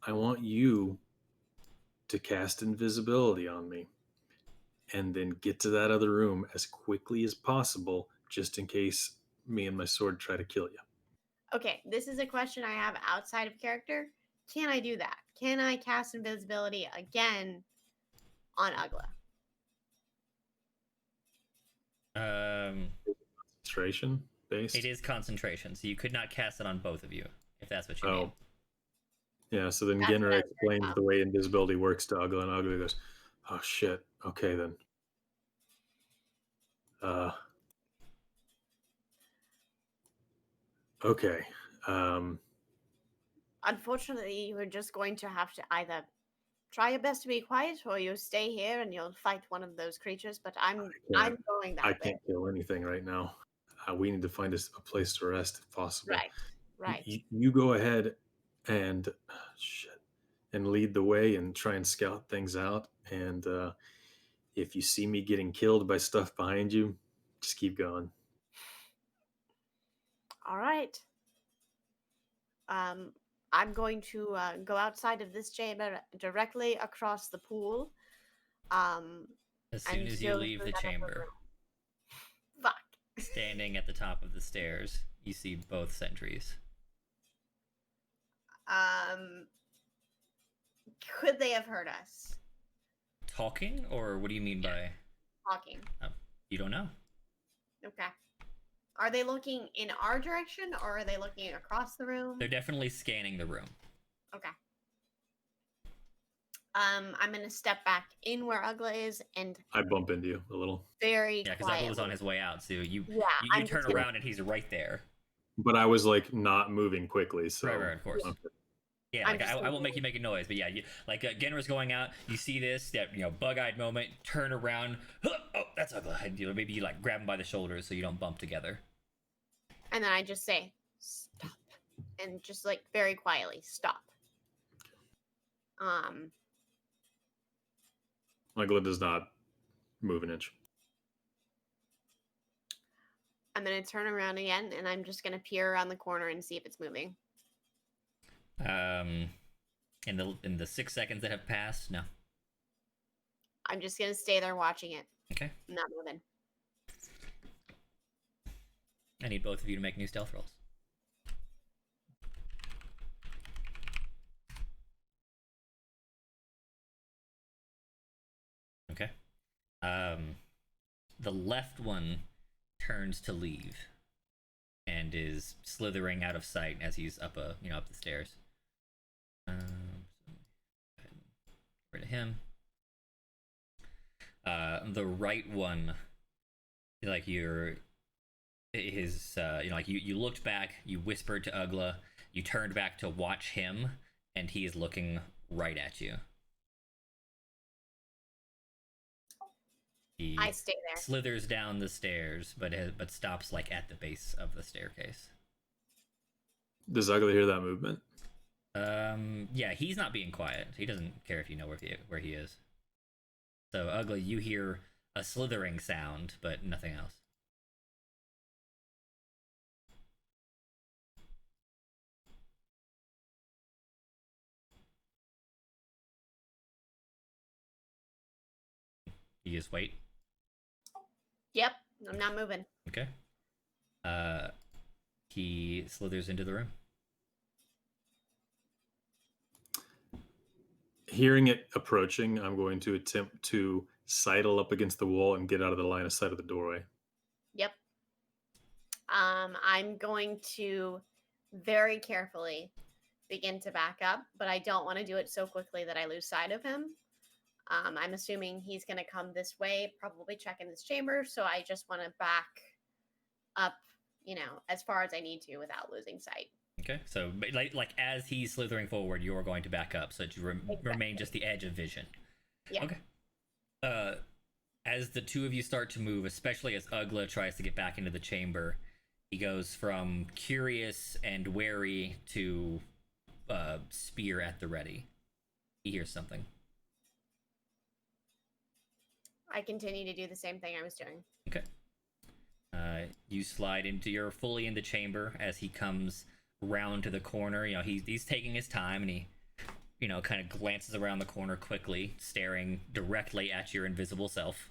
I want you to cast invisibility on me and then get to that other room as quickly as possible, just in case me and my sword try to kill you. Okay, this is a question I have outside of character. Can I do that? Can I cast invisibility again on Ugla? Concentration based? It is concentration, so you could not cast it on both of you, if that's what you mean. Yeah, so then That's what Genra I explains heard the way invisibility works to Ugla, and Ugla goes, oh shit, okay then. Okay. Unfortunately, you're just going to have to either try your best to be quiet or you stay here and you'll fight one of those creatures, but I'm going that I way. can't kill anything right now. We need to find a place to rest if possible. Right. You go ahead and and lead the way and try and scout things out. And if you see me getting killed by stuff behind you, just keep going. All right. I'm going to go outside of this chamber directly across the pool. As soon as you leave the chamber, fuck. Standing at the top of the stairs, you see both sentries. Could they have heard us Talking, or what do you mean by? talking? You don't know. Okay. Are they looking in our direction, or are they looking across the room? They're definitely scanning the room. Okay. I'm gonna step back in where Ugla is and I bump into you a little. very Yeah, because quietly. Ugla was on his way out, so you I'm turn just- around and he's right there. But I was like not moving quickly, so Right, of course. Yeah, I'm like just I won't make you make a noise, but yeah, Genra's going out. You see this, that bug-eyed moment. Turn around. Oh, that's Ugla. And, maybe you like grab him by the shoulders so you don't bump together. And then I just say, stop. And just like very quietly, stop. Ugla does not move an inch. I'm gonna turn around again and I'm just gonna peer around the corner and see if it's moving. In the 6 seconds that have passed, no. I'm just gonna stay there watching it. Okay. Not moving. I need both of you to make new stealth rolls. Okay. The left one turns to leave and is slithering out of sight as he's up the stairs. Get rid of him. The right one, like you looked back, you whispered to Ugla, you turned back to watch him, and he is looking right at you. He I stay there. slithers down the stairs, but stops like at the base of the staircase. Does Ugla hear that movement? Yeah, he's not being quiet. He doesn't care if you know where he is. So Ugla, you hear a slithering sound, but nothing else. You just wait. Yep, I'm not moving. Okay. He slithers into the room. Hearing it approaching, I'm going to attempt to sidle up against the wall and get out of the line of sight of the doorway. Yep. I'm going to very carefully begin to back up, but I don't want to do it so quickly that I lose sight of him. I'm assuming he's going to come this way, probably check in this chamber, so I just want to back up, as far as I need to without losing sight. Okay, so like as he's slithering forward, you're going to back up so that you remain just the edge of vision. Yeah. Okay. As the two of you start to move, especially as Ugla tries to get back into the chamber, he goes from curious and wary to spear at the ready. He hears something. I continue to do the same thing I was doing. Okay. You slide you're fully in the chamber as he comes round to the corner. He's taking his time, and he kind of glances around the corner quickly, staring directly at your invisible self.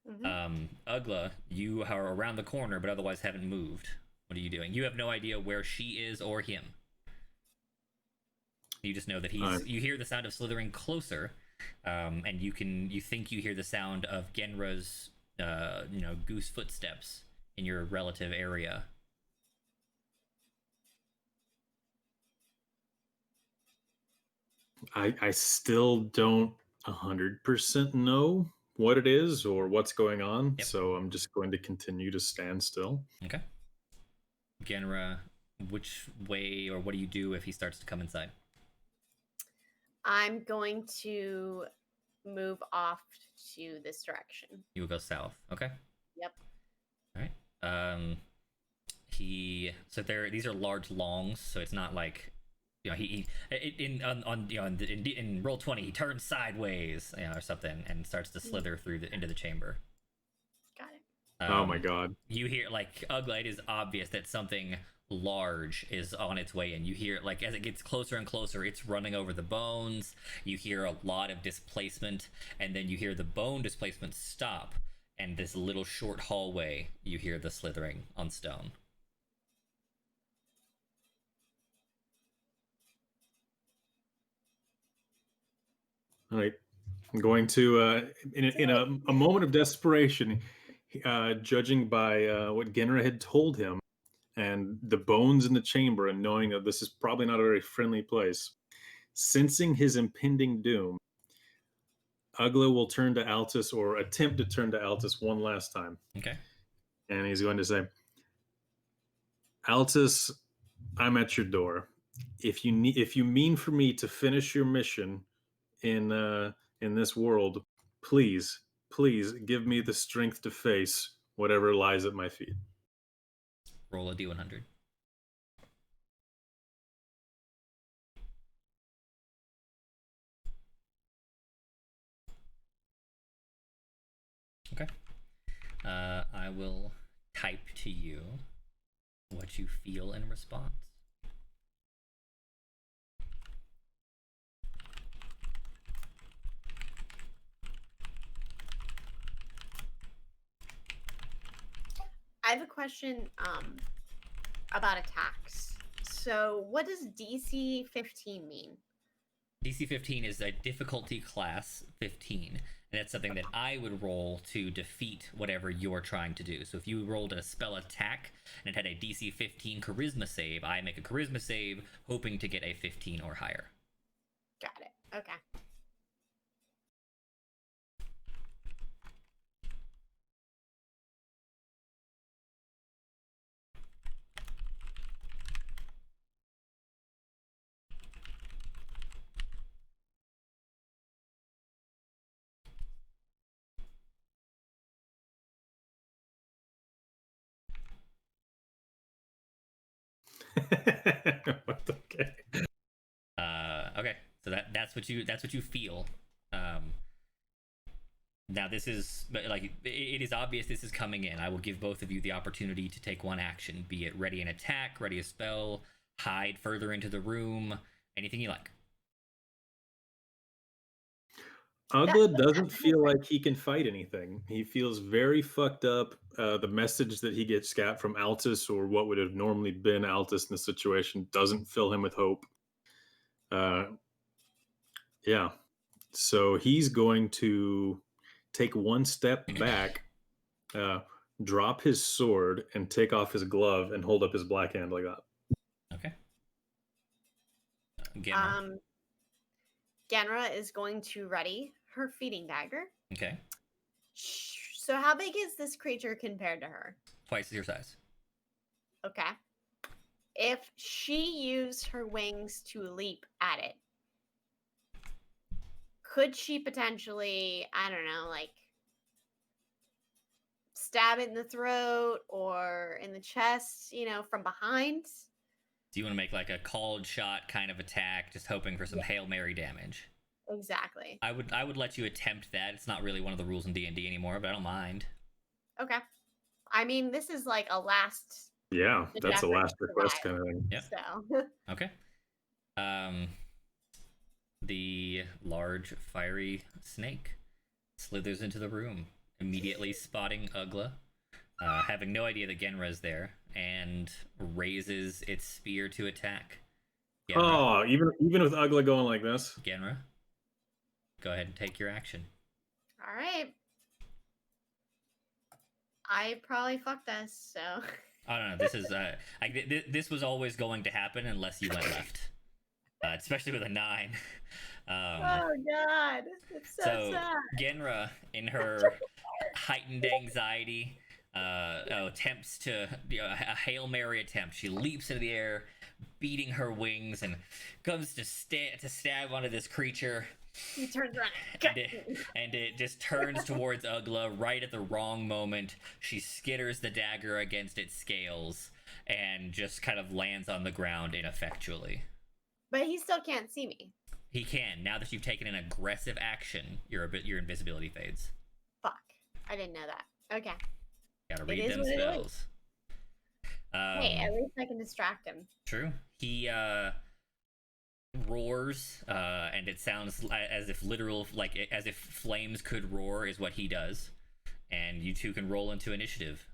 Mm-hmm. Ugla, you are around the corner but otherwise haven't moved. What are you doing? You have no idea where she is or him. You just know that you hear the sound of slithering closer, and you think you hear the sound of Genra's goose footsteps in your relative area. I still don't 100% know what it is or what's going on, Yep. so I'm just going to continue to stand still. Okay. Genra, which way or what do you do if he starts to come inside? I'm going to move off to this direction. You will go south. Okay. Yep. All right. These are large longs, so it's not like in roll 20 he turns sideways or something and starts to slither into the chamber. Got it. Oh my god. You hear Ugla, it is obvious that something large is on its way, and you hear as it gets closer and closer, it's running over the bones. You hear a lot of displacement, and then you hear the bone displacement stop, and this little short hallway, you hear the slithering on stone. All right. I'm going to, in a moment of desperation, judging by what Genra had told him and the bones in the chamber, and knowing that this is probably not a very friendly place, sensing his impending doom, Ugla will turn to Altus, or attempt to turn to Altus one last time. Okay. And he's going to say, Altus, I'm at your door. If you mean for me to finish your mission in this world, please, please give me the strength to face whatever lies at my feet. Roll a d100. Okay. I will type to you what you feel in response. I have a question about attacks. So, what does DC 15 mean? DC 15 is a difficulty class 15, and that's something that I would roll to defeat whatever you're trying to do. So if you rolled a spell attack and it had a DC 15 charisma save, I make a charisma save hoping to get a 15 or higher. Got it. Okay. Okay. Okay, so that's what you feel. Now this is like it is obvious this is coming in. I will give both of you the opportunity to take one action, be it ready an attack, ready a spell, hide further into the room, anything you like. Ugla doesn't feel like he can fight anything. He feels very fucked up. The message that he gets got from Altus, or what would have normally been Altus in the situation, doesn't fill him with hope. Yeah. So he's going to take one step back, drop his sword, and take off his glove and hold up his black hand like that. Okay. Genra. Genra is going to ready her feeding dagger. Okay. So how big is this creature compared to her? Twice your size. Okay. If she used her wings to leap at it, could she potentially, I don't know, like stab it in the throat or in the chest, from behind? Do you want to make like a called shot kind of attack, just hoping for some Hail Mary damage? Exactly. I would let you attempt that. It's not really one of the rules in D&D anymore, but I don't mind. Okay. I mean, this is like a last. Yeah, that's a last request kind of thing. Yep. So. Okay. The large fiery snake slithers into the room, immediately spotting Ugla, having no idea that Genra is there, and raises its spear to attack. Genra. Oh, even with Ugla going like this. Genra, go ahead and take your action. All right. I probably fucked this, so. Oh no, this is this was always going to happen unless you went left, especially with a 9. Oh god, it's so sad. Genra, in her heightened anxiety, attempts to a Hail Mary attempt. She leaps into the air, beating her wings, and comes to stab onto this creature. He turns around and it just turns towards Ugla right at the wrong moment. She skitters the dagger against its scales and just kind of lands on the ground ineffectually. But he still can't see me. He can. Now that you've taken an aggressive action, your invisibility fades. Fuck. I didn't know that. Okay. Gotta read them spells. Hey, at least I can distract him. True. He roars, and it sounds as if as if flames could roar is what he does. And you two can roll into initiative.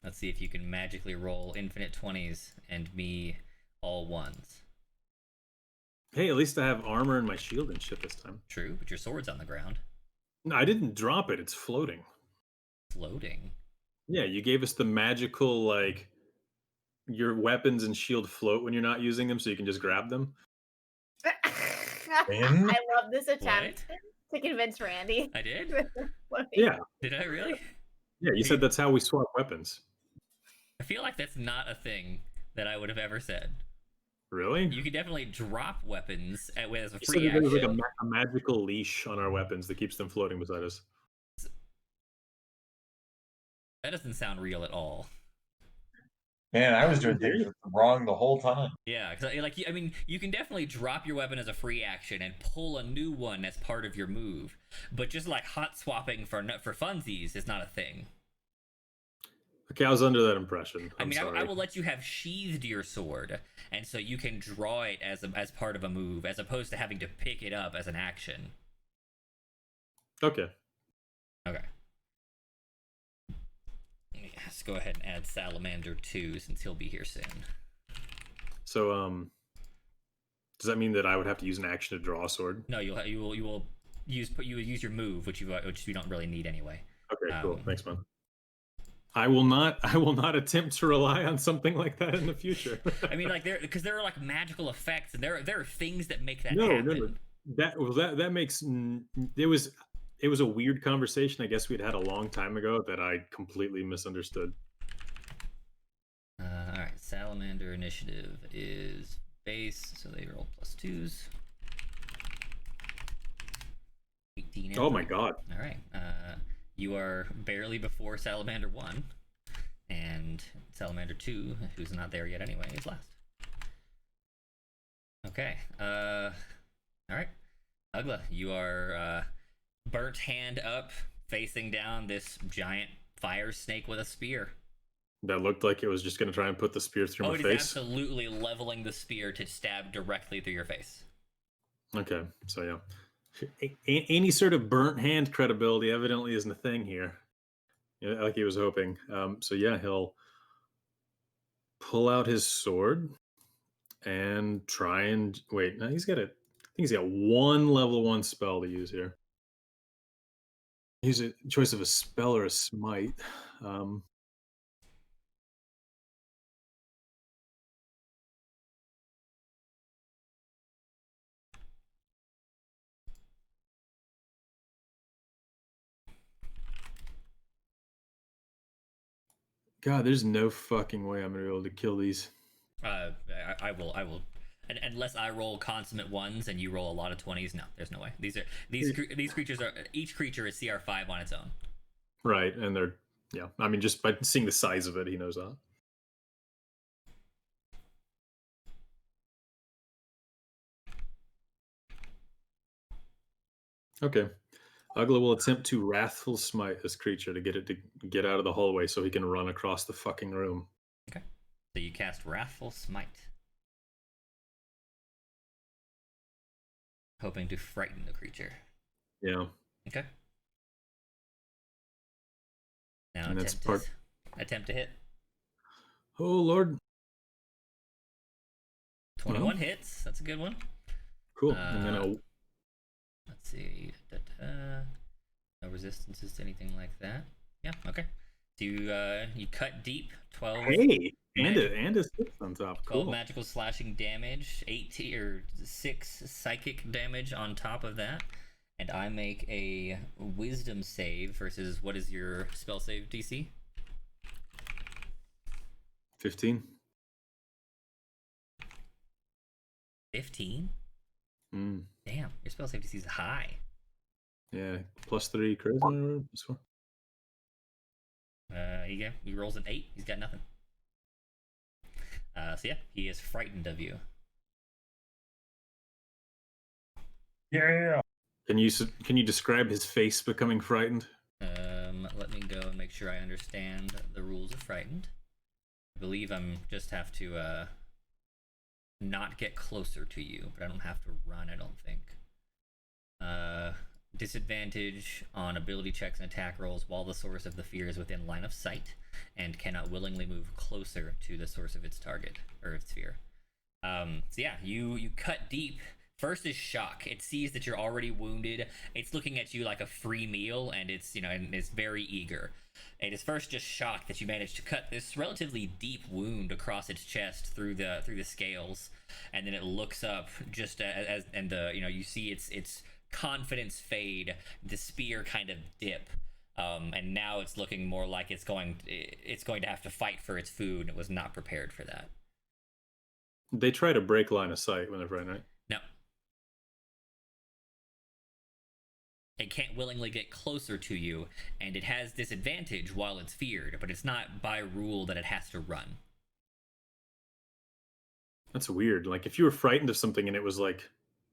Let's see if you can magically roll infinite 20s and me all ones. Hey, at least I have armor and my shield and shit this time. True, but your sword's on the ground. No, I didn't drop it. It's floating. Floating. Yeah, you gave us the magical, like, your weapons and shield float when you're not using them, so you can just grab them. When? I love this attempt to convince Randy. I did? Yeah, Did I really? yeah. You said that's how we swap weapons. I feel like that's not a thing that I would have ever said. Really? You can definitely drop weapons as a You said free that there was like action. a magical leash on our weapons that keeps them floating beside us. That doesn't sound real at all. Man, I was doing things wrong the whole time. Yeah, because I mean, you can definitely drop your weapon as a free action and pull a new one as part of your move, but just like hot swapping for funsies is not a thing. Okay, I was under that impression. I I'm mean, sorry. I will let you have sheathed your sword, and so you can draw it as part of a move, as opposed to having to pick it up as an action. Okay. Okay. Let's go ahead and add Salamander 2 since he'll be here soon. So, does that mean that I would have to use an action to draw a sword? No, you will use your move, which you don't really need anyway. Okay, cool. Thanks, man. I will not attempt to rely on something like that in the future. I mean, like because there are like magical effects, and there are things that make that No. happen. That makes it was a weird conversation I guess we'd had a long time ago that I completely misunderstood. All right, Salamander initiative is base, so they roll +2s. 18. Oh my god. All right, you are barely before Salamander 1, and Salamander 2, who's not there yet anyway, is last. Okay. All right, Ugla, you are burnt hand up, facing down this giant fire snake with a spear. That looked like it was just going to try and put the spear through my It is face. absolutely leveling the spear to stab directly through your face. Okay, so yeah. Any sort of burnt hand credibility evidently isn't a thing here. Yeah, like he was hoping. So yeah, he'll pull out his sword and try and wait. No, I think he's got one level 1 spell to use here. Use a choice of a spell or a smite. God, there's no fucking way I'm gonna be able to kill these. I will. And unless I roll consummate ones and you roll a lot of 20s, no, there's no way. These creatures are, each creature is CR5 on its own. Right, and they're I mean, just by seeing the size of it, he knows that. Okay. Ugla will attempt to wrathful smite this creature to get it to get out of the hallway so he can run across the fucking room. Okay. So you cast Wrathful Smite, hoping to frighten the creature. Yeah. Okay. Now And that's attempt to hit. Oh Lord. 21 hits. That's a good one. Cool. And then let's see. No resistances to anything like that. Yeah. Okay. So you cut deep. 12. Hey, and a 6 on top. 12 Cool. magical slashing damage, 18 or 6 psychic damage on top of that, and I make a Wisdom save versus what is your spell save DC? 15. 15? Mm. Damn, your spell save DC is high. Yeah, +3 charisma. He rolls an 8. He's got nothing. So yeah, he is frightened of you. Yeah. Can you describe his face becoming frightened? Let me go and make sure I understand the rules of frightened. I believe I'm just have to not get closer to you, but I don't have to run, I don't think. disadvantage on ability checks and attack rolls while the source of the fear is within line of sight and cannot willingly move closer to the source of its target or its fear. So yeah, you cut deep. First is shock. It sees that you're already wounded. It's looking at you like a free meal, and it's and it's very eager. It is first just shocked that you managed to cut this relatively deep wound across its chest through the scales, and then it looks up just and you see its confidence fade, the spear kind of dip, and now it's looking more like it's going to have to fight for its food. It was not prepared for that. They try to break line of sight whenever, right? No. It can't willingly get closer to you, and it has disadvantage while it's feared, but it's not by rule that it has to run. That's weird. Like, if you were frightened of something and it was, like,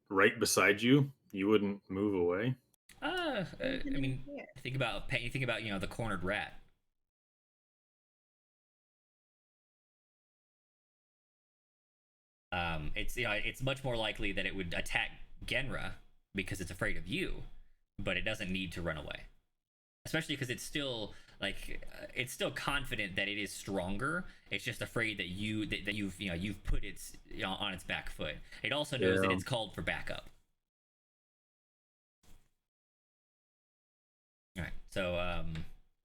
right beside you, you wouldn't move away? I mean, think about the cornered rat. It's much more likely that it would attack Genra because it's afraid of you, but it doesn't need to run away. Especially because it's still confident that it is stronger. It's just afraid that you've put its on its back foot. It also knows that it's called for backup. All right. So,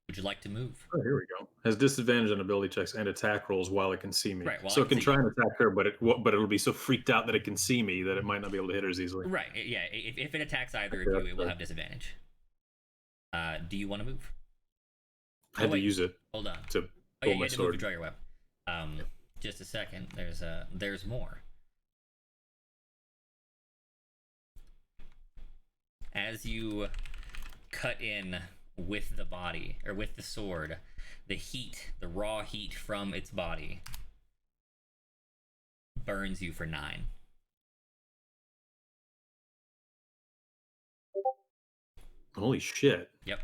would you like to move? Oh, here we go. Has disadvantage on ability checks and attack rolls while it can see me. Right, so it can try and attack her, but it'll be so freaked out that it can see me that it might not be able to hit her as easily. Right. Yeah. If it attacks either of you, it will have disadvantage. Do you want to move? I had to use it. Hold on. To pull my you sword. To draw your weapon. Just a second. There's more. As you cut in with the body, or with the sword, the raw heat from its body burns you for 9. Holy shit. Yep.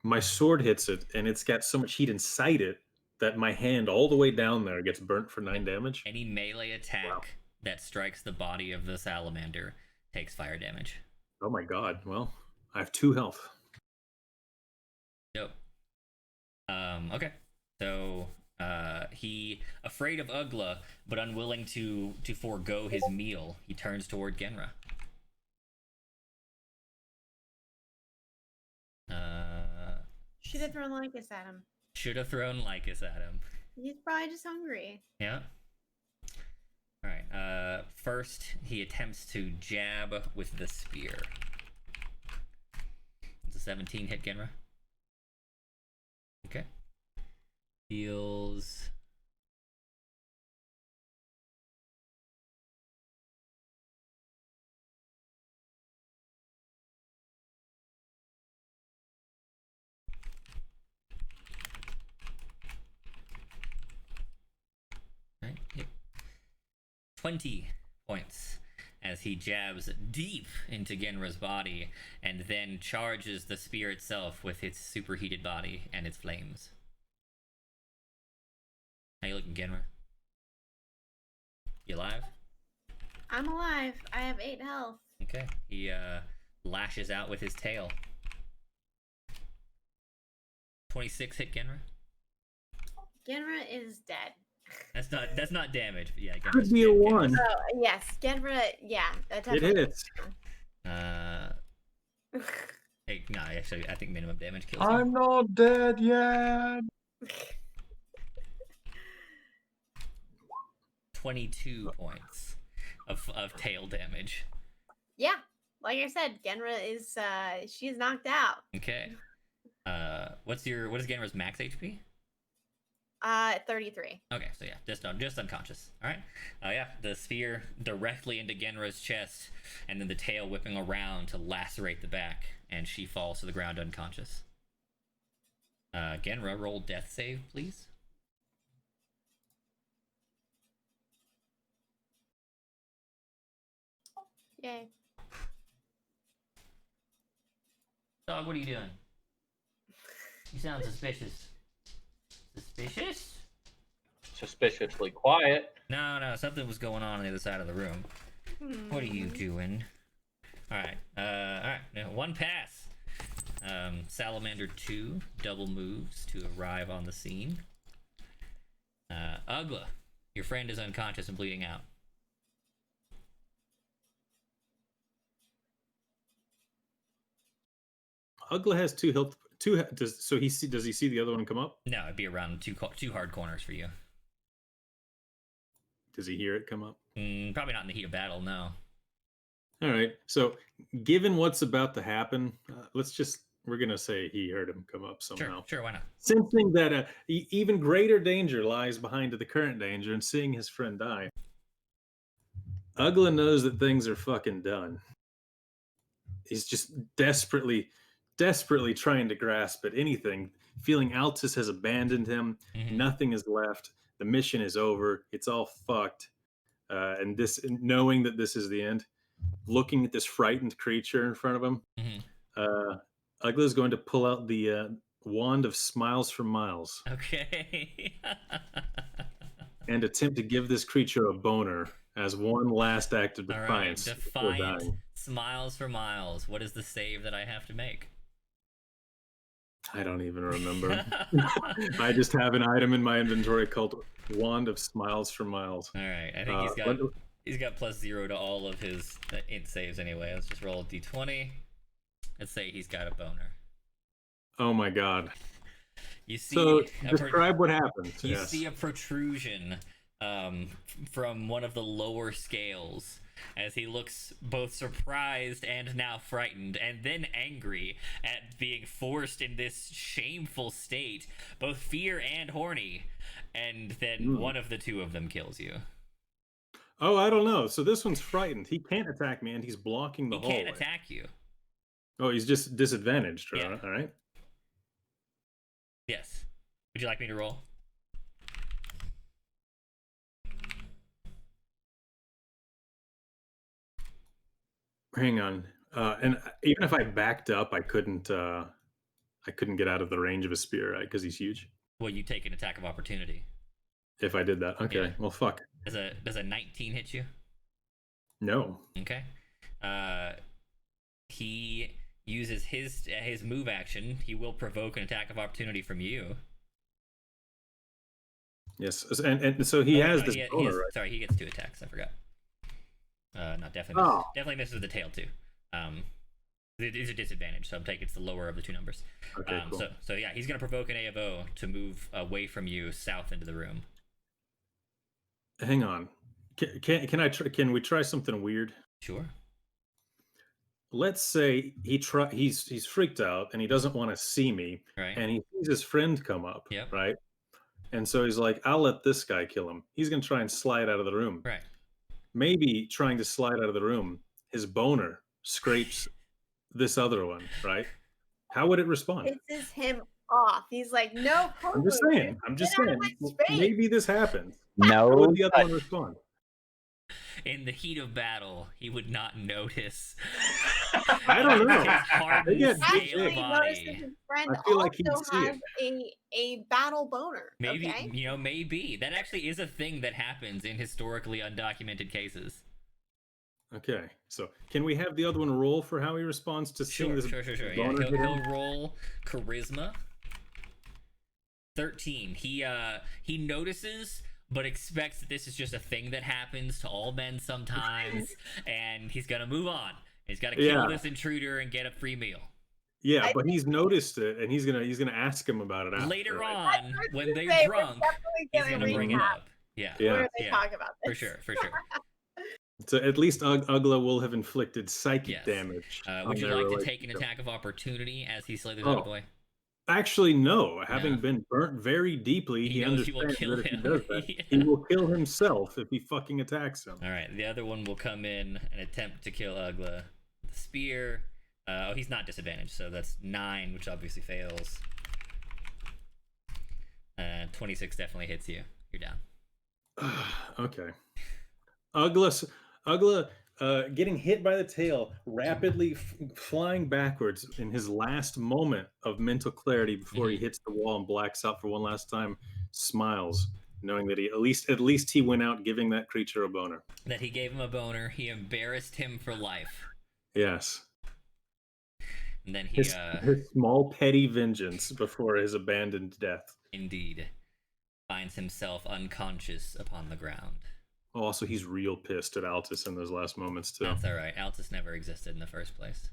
My sword hits it, and it's got so much heat inside it that my hand all the way down there gets burnt for 9 damage. Any melee attack that strikes the body of the salamander takes fire damage. Oh my god. Well, I have 2 health. Yep. Okay. So he, afraid of Ugla, but unwilling to forego his meal, he turns toward Genra. Should have thrown Lycus at him. Should have thrown Lycus at him. He's probably just hungry. Yeah. All right. First, he attempts to jab with the spear. It's a 17 hit, Genra. Okay. Deals. Right. Yep. 20 points as he jabs deep into Genra's body and then charges the spear itself with its superheated body and its flames. How you looking, Genra? You alive? I'm alive. I have 8 health. Okay. He lashes out with his tail. 26 hit Genra. Genra is dead. That's not damage, but yeah. Could be a 1. Oh yes, Genra. Yeah, that It hits. Hey, no, actually, I think minimum damage kills him. I'm not dead yet. 22 points of tail damage. Yeah, like I said, Genra is she's knocked out. Okay. What is Genra's max HP? 33. Okay, so yeah, just unconscious. All right. Yeah, the spear directly into Genra's chest, and then the tail whipping around to lacerate the back, and she falls to the ground unconscious. Genra, roll death save, please. Yay. Dog, what are you doing? You sound suspicious. Suspicious? Suspiciously quiet. No, something was going on the other side of the room. What are you doing? All right. Now, one pass. Salamander 2 double moves to arrive on the scene. Ugla, your friend is unconscious and bleeding out. Ugla has 2 health. Does he see the other one come up? No, it'd be around two hard corners for you. Does he hear it come up? Probably not in the heat of battle, no. All right. So, given what's about to happen, we're gonna say he heard him come up somehow. Sure, why not? Sensing that even greater danger lies behind the current danger, and seeing his friend die, Ugla knows that things are fucking done. He's just desperately trying to grasp at anything, feeling Altus has abandoned him. Mm-hmm. Nothing is left. The mission is over. It's all fucked. And knowing that this is the end, looking at this frightened creature in front of him, Ugla is going to pull out the wand of Smiles for Miles. Okay. And attempt to give this creature a boner as one last act of defiance. All right, defiant. Smiles for Miles. What is the save that I have to make? I don't even remember. I just have an item in my inventory called Wand of Smiles for Miles. All right, I think he's got +0 to all of his int saves anyway. Let's just roll a d20. Let's say he's got a boner. Oh my god. You see, so describe what happens. You see a protrusion from one of the lower scales as he looks both surprised and now frightened and then angry at being forced in this shameful state, both fear and horny, and then one of the two of them kills you. Oh, I don't know. So this one's frightened. He can't attack me, and he's blocking the hallway. He can't attack you. Oh, he's just disadvantaged, right? Yeah. All right. Yes. Would you like me to roll? Hang on. And even if I backed up, I couldn't get out of the range of a spear, right? Because he's huge. Well, you take an attack of opportunity. If I did that. Okay. Yeah. Well, fuck. Does a 19 hit you? No. Okay. He uses his move action. He will provoke an attack of opportunity from you. Yes, and so he has this boner, right? Sorry, he gets 2 attacks. I forgot. No, definitely misses with the tail too. It is a disadvantage, so I'm taking it's the lower of the 2 numbers. Okay, cool. So yeah, he's gonna provoke an A of O to move away from you south into the room. Hang on, can we try something weird? Sure. Let's say he's freaked out and he doesn't want to see me, right? And he sees his friend come up, yep. Right? And so he's like, I'll let this guy kill him. He's gonna try and slide out of the room, right? Maybe trying to slide out of the room, his boner scrapes this other one, right? How would it respond? Pisses him off. He's like, no. I'm just saying. Maybe this happens. No. How would the other one respond? In the heat of battle, he would not notice. I don't know. His hardened scale body. I feel like he'd see it. A battle boner. Maybe, okay? Maybe. That actually is a thing that happens in historically undocumented cases. Okay, so can we have the other one roll for how he responds to seeing this? Sure. Yeah, he'll roll charisma. 13. He notices, but expects that this is just a thing that happens to all men sometimes, and he's gonna move on. He's got to kill this intruder and get a free meal. Yeah, but he's noticed it, and he's gonna ask him about it after, later right? on when they're drunk. He's gonna bring it up. Yeah. Where they talk about this. For sure. So at least Ugla will have inflicted psychic damage. Would you like to take an attack of opportunity as he slithers out of the way? Actually, no. Having been burnt very deeply, he understands that if he does that, he will kill himself if he fucking attacks him. All right, the other one will come in and attempt to kill Ugla. The spear. He's not disadvantaged, so that's 9, which obviously fails. 26 definitely hits you. You're down. Okay. Ugla getting hit by the tail, rapidly flying backwards in his last moment of mental clarity before he hits the wall and blacks out for one last time, smiles, knowing that he at least he went out giving that creature a boner. That he gave him a boner. He embarrassed him for life. Yes. And then he, His small petty vengeance before his abandoned death. indeed, finds himself unconscious upon the ground. Oh, also, he's real pissed at Altus in those last moments, too. That's all right. Altus never existed in the first place.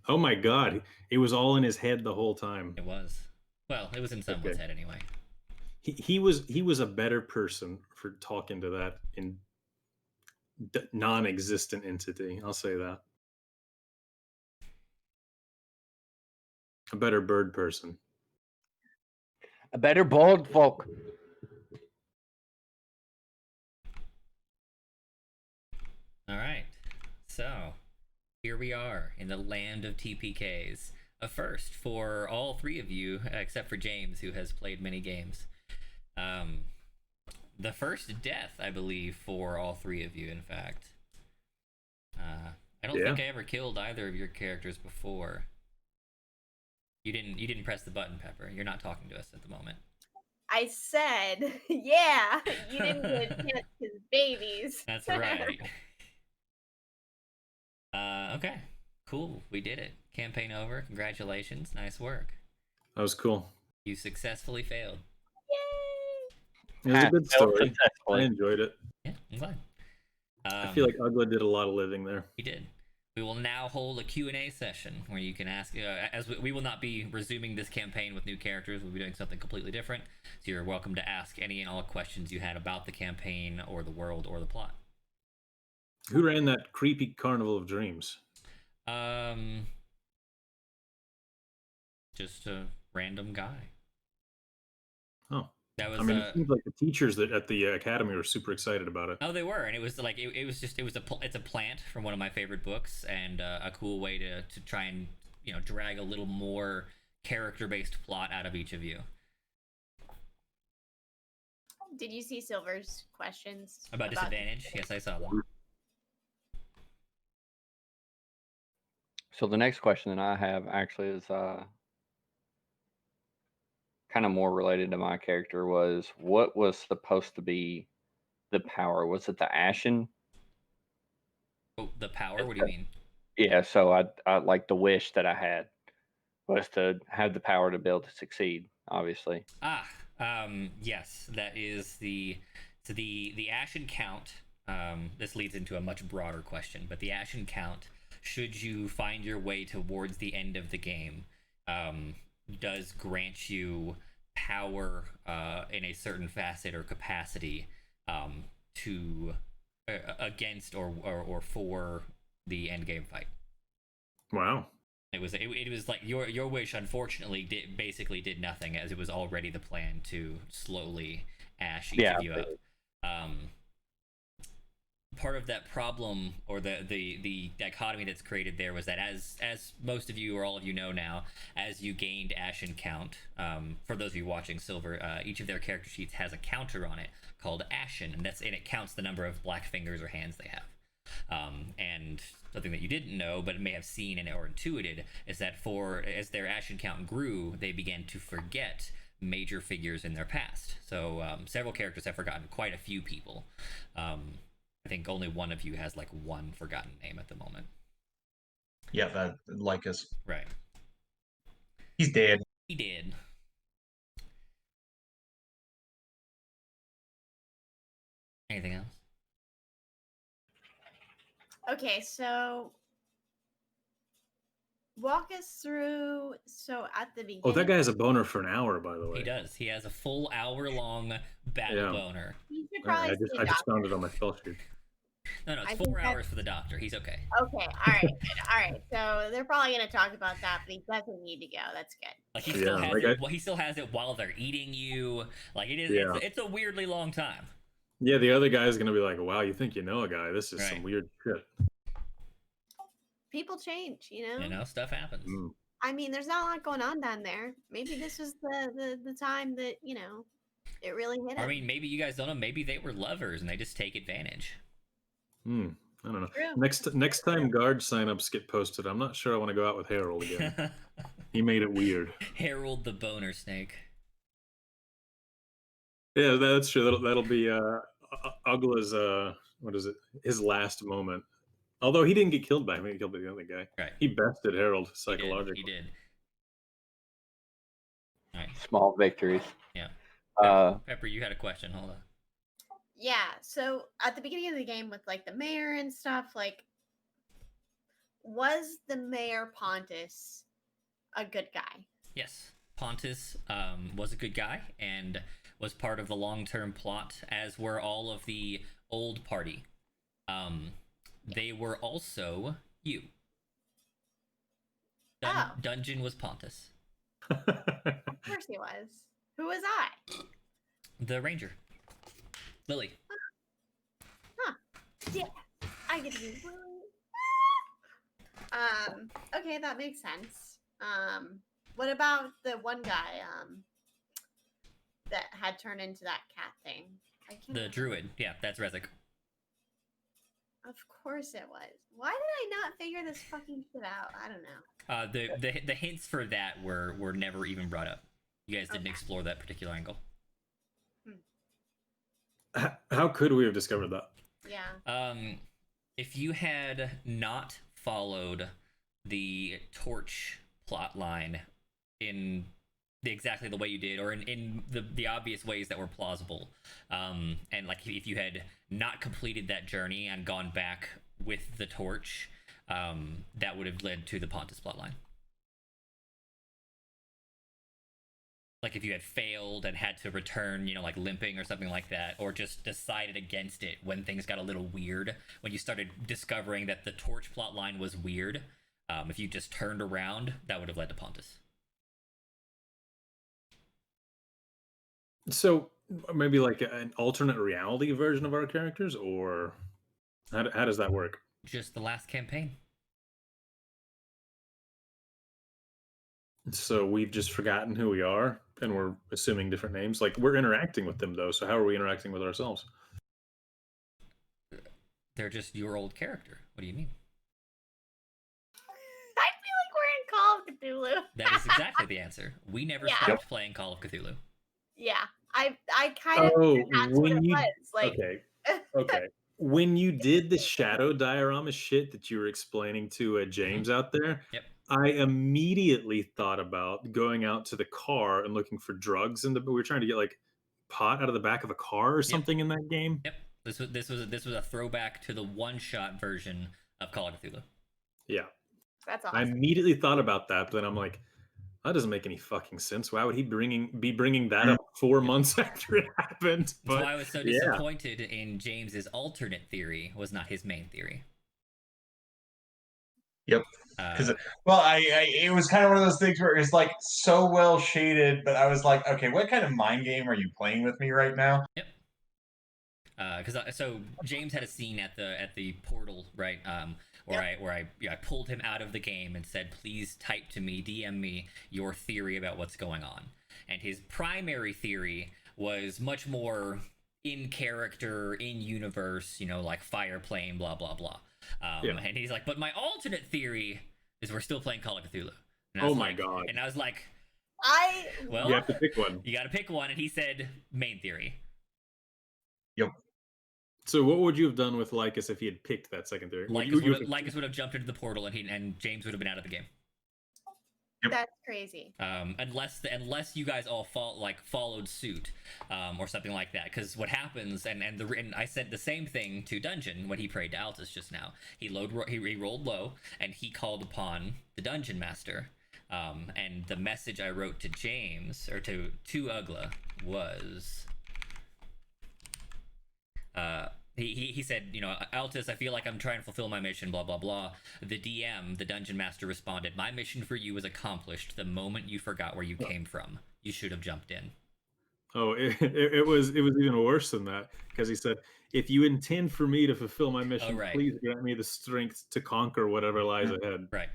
Oh my god. It was all in his head the whole time. It was. Well, it was in someone's head anyway. He was a better person for talking to that non-existent entity. I'll say that. A better bird person. A better bald folk. All right. So, here we are in the land of TPKs. A first for all three of you, except for James, who has played many games. The first death, I believe, for all three of you, in fact. I don't think I ever killed either of your characters before. You didn't press the button, Pepper. You're not talking to us at the moment. I said, yeah, you didn't get a chance because babies. That's right. Okay, cool. We did it. Campaign over. Congratulations. Nice work. That was cool. You successfully failed. Yay! It was a good story. I Successfully. enjoyed it. Yeah, I'm glad. I feel like Ugla did a lot of living there. He did. We will now hold a Q&A session where you can ask, as we will not be resuming this campaign with new characters, we'll be doing something completely different, so you're welcome to ask any and all questions you had about the campaign or the world or the plot. Who ran that creepy Carnival of Dreams? Just a random guy. Oh. That was, I mean, it seems like the teachers at the academy were super excited about it. Oh, they were, and it was like it's a plant from one of my favorite books, and a cool way to try and drag a little more character-based plot out of each of you. Did you see Silver's questions About disadvantage? Yes, I saw them. So the next question that I have actually is kind of more related to my character. Was what was supposed to be the power? Was it the Ashen? Oh, the power? What do you mean? Yeah, so I like the wish that I had was to have the power to be able to succeed, obviously. Yes, that is the Ashen count. This leads into a much broader question, but the Ashen count, should you find your way towards the end of the game, does grant you power in a certain facet or capacity to against or for the end game fight. Wow. It was like your wish unfortunately basically did nothing, as it was already the plan to slowly ash each of you up. Part of that problem, or the dichotomy that's created there, was that as most of you or all of you know now, as you gained Ashen count, for those of you watching Silver, each of their character sheets has a counter on it called Ashen, and it counts the number of black fingers or hands they have. And something that you didn't know but may have seen or intuited is that as their Ashen count grew, they began to forget major figures in their past. So several characters have forgotten quite a few people. I think only one of you has like one forgotten name at the moment. Yeah, that Lycus. Right. He's dead. He did. Anything else? Okay, so walk us through. So at the beginning, Oh, that guy has a boner for an hour, by the way. He does. He has a full hour-long battle boner. you should All right, probably I just found it on my spell sheet. No, it's I 4 think hours for the doctor. He's okay. Okay, all right, good. All right. So they're probably gonna talk about that, but he doesn't need to go. That's good. Like he still has it. He still has it while they're eating you. Like it is. Yeah. It's a weirdly long time. Yeah, the other guy is gonna be like, "Wow, you think you know a guy? This is some weird shit." People change, You know, stuff happens. I mean, there's not a lot going on down there. Maybe this was the time that it really hit him. I mean, maybe you guys don't know. Maybe they were lovers and they just take advantage. I don't know. True. Next time guard signups get posted, I'm not sure I want to go out with Harold again. He made it weird. Harold the boner snake. Yeah, that's true. That'll be Ugla's what is it? His last moment Although he didn't get killed by him, he killed by the other guy. Right. He bested Harold He psychologically. did. All right. Small victories. Yeah. Uh, Pepper, you had a question. Hold on. Yeah, so at the beginning of the game with like the mayor and stuff, like, was the mayor Pontus a good guy? Yes, Pontus was a good guy and was part of the long-term plot, as were all of the old party. They were also you. Dungeon was Pontus. Of course he was. Who was I? The ranger. Lily. Huh. Yeah, I get to be Lily. Okay, that makes sense. What about the one guy that had turned into that cat thing? I can't The remember. druid. Yeah, that's Rezek. Of course it was. Why did I not figure this fucking shit out? I don't know. The hints for that were never even brought up. You guys didn't Okay. explore that particular angle. How could we have discovered that? Yeah. If you had not followed the torch plot line in exactly the way you did, or in the obvious ways that were plausible, and like if you had not completed that journey and gone back with the torch, that would have led to the Pontus plotline. Like if you had failed and had to return, like limping or something like that, or just decided against it when things got a little weird, when you started discovering that the torch plotline was weird, if you just turned around, that would have led to Pontus. So maybe like an alternate reality version of our characters, or how does that work? Just the last campaign. So we've just forgotten who we are, and we're assuming different names. Like we're interacting with them though. So how are we interacting with ourselves? They're just your old character. What do you mean? I feel like we're in Call of Cthulhu. That is exactly the answer. We never Yeah. stopped playing Call of Cthulhu. Yeah, I kind of Oh, figured that's what it was. Like, okay. When you did the shadow diorama shit that you were explaining to James out there, Yep. I immediately thought about going out to the car and looking for drugs, and we were trying to get like pot out of the back of a car or something in that game. Yep. This was a throwback to the one-shot version of Call of Cthulhu. Yeah, that's I awesome. immediately thought about that, but then I'm like, that doesn't make any fucking sense. Why would he be bringing that up 4 months after it happened? That's why I was so disappointed in James's alternate theory was not his main theory. Yep. Because it was kind of one of those things where it's like so well shaded, but I was like, okay, what kind of mind game are you playing with me right now? Yep. So James had a scene at the portal, right? Where I pulled him out of the game and said, please type to me, DM me your theory about what's going on. And his primary theory was much more in character, in universe, like fire plane, blah blah blah. And he's like, but my alternate theory is we're still playing Call of Cthulhu. And I was like, God! And I was like, well, you have to pick one. You got to pick one, and he said main theory. Yep. So what would you have done with Lycus if he had picked that second theory? Lycus would have jumped into the portal, and James would have been out of the game. Yep. That's crazy. Unless you guys all followed suit, or something like that. Because what happens, and I said the same thing to Dungeon when he prayed to Altus just now. He rolled low, and he called upon the Dungeon Master. And the message I wrote to James or to Ugla was. He said, Altus, I feel like I'm trying to fulfill my mission, blah, blah, blah. The DM, the Dungeon Master, responded, my mission for you was accomplished the moment you forgot where you came from. You should have jumped in. Oh, it was even worse than that, because he said, if you intend for me to fulfill my mission, please grant me the strength to conquer whatever lies ahead. Right.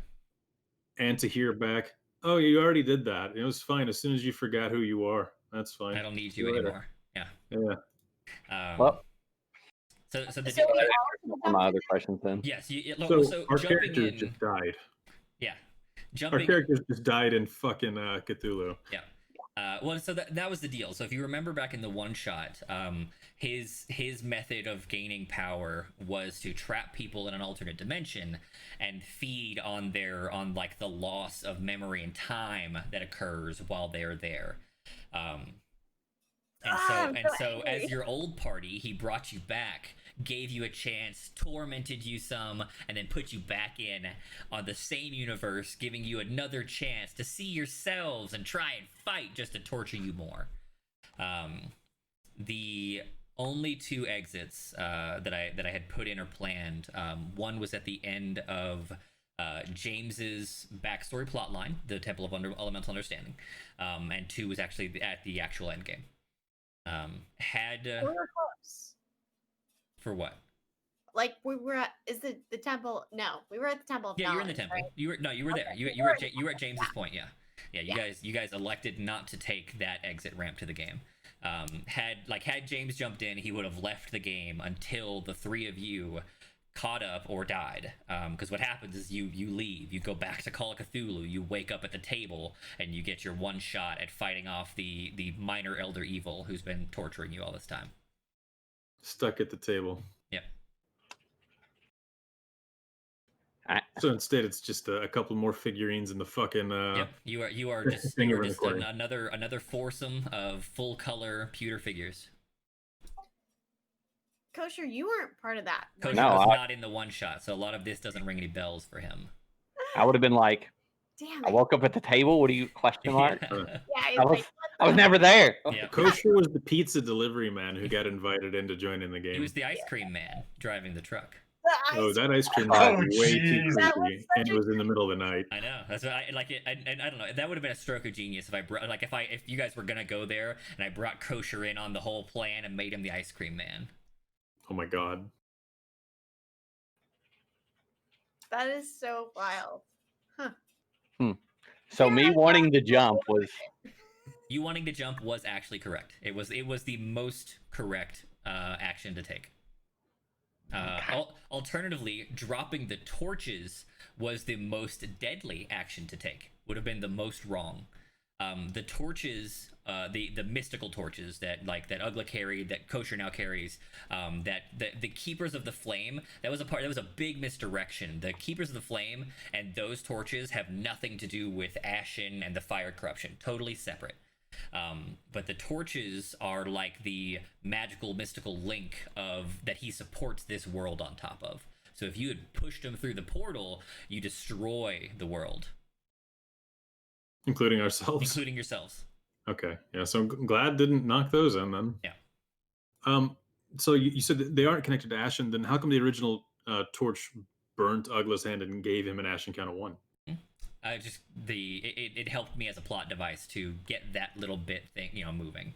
And to hear back, oh, you already did that. It was fine. As soon as you forgot who you are, that's fine. I don't need you anymore. Yeah. Well. So my other questions then. Yes. So our characters just died. Yeah. Our characters just died in fucking Cthulhu. Yeah. Well, so that was the deal. So if you remember back in the one shot, his method of gaining power was to trap people in an alternate dimension and feed on like the loss of memory and time that occurs while they're there. And so as your old party, he brought you back, gave you a chance, tormented you some, and then put you back in on the same universe, giving you another chance to see yourselves and try and fight just to torture you more. The only two exits that I had put in or planned, one was at the end of James's backstory plotline, the Temple of Elemental Understanding, and two was actually at the actual end game. We were close. For what? Like we were at the temple? No, we were at the temple of Yeah, knowledge, you're in the temple. right? You were there. You were at James's point. Yeah. You guys elected not to take that exit ramp to the game. Had James jumped in, he would have left the game until the three of you caught up or died. Because what happens is you leave, you go back to Call of Cthulhu, you wake up at the table, and you get your one shot at fighting off the minor elder evil who's been torturing you all this time. Stuck at the table. Yep. So instead, it's just a couple more figurines in the fucking. Yep. You are just another foursome of full color pewter figures. Kosher, you weren't part of that. Kosher No, was not in the one shot, so a lot of this doesn't ring any bells for him. I would have been like, Damn I it. woke up at the table. What do you question mark? Yeah, I was never there. Yeah. Kosher was the pizza delivery man who got invited in to join in the game. He was the ice cream man driving the truck. Oh, that ice cream Oh, was way too jeez. That was creepy, such and it was in the middle of the night. I know. That's what I like. It, and I don't know. That would have been a stroke of genius if I brought if you guys were gonna go there and I brought Kosher in on the whole plan and made him the ice cream man. Oh my god. That is so wild. So me wanting to jump was You wanting to jump was actually correct. It was the most correct action to take. Alternatively, dropping the torches was the most deadly action to take. Would have been the most wrong. The torches, the mystical torches that Ugla carried, that Kosher now carries, that the Keepers of the Flame, that was a big misdirection. The Keepers of the Flame and those torches have nothing to do with Ashen and the fire corruption. Totally separate. But the torches are like the magical, mystical link that he supports this world on top of. So if you had pushed him through the portal, you destroy the world. Including ourselves? Including yourselves. Okay, yeah, so I'm glad didn't knock those in then. Yeah. So you said that they aren't connected to Ashen, then how come the original torch burnt Ugla's hand and gave him an Ashen count of 1? It helped me as a plot device to get that little bit thing, moving.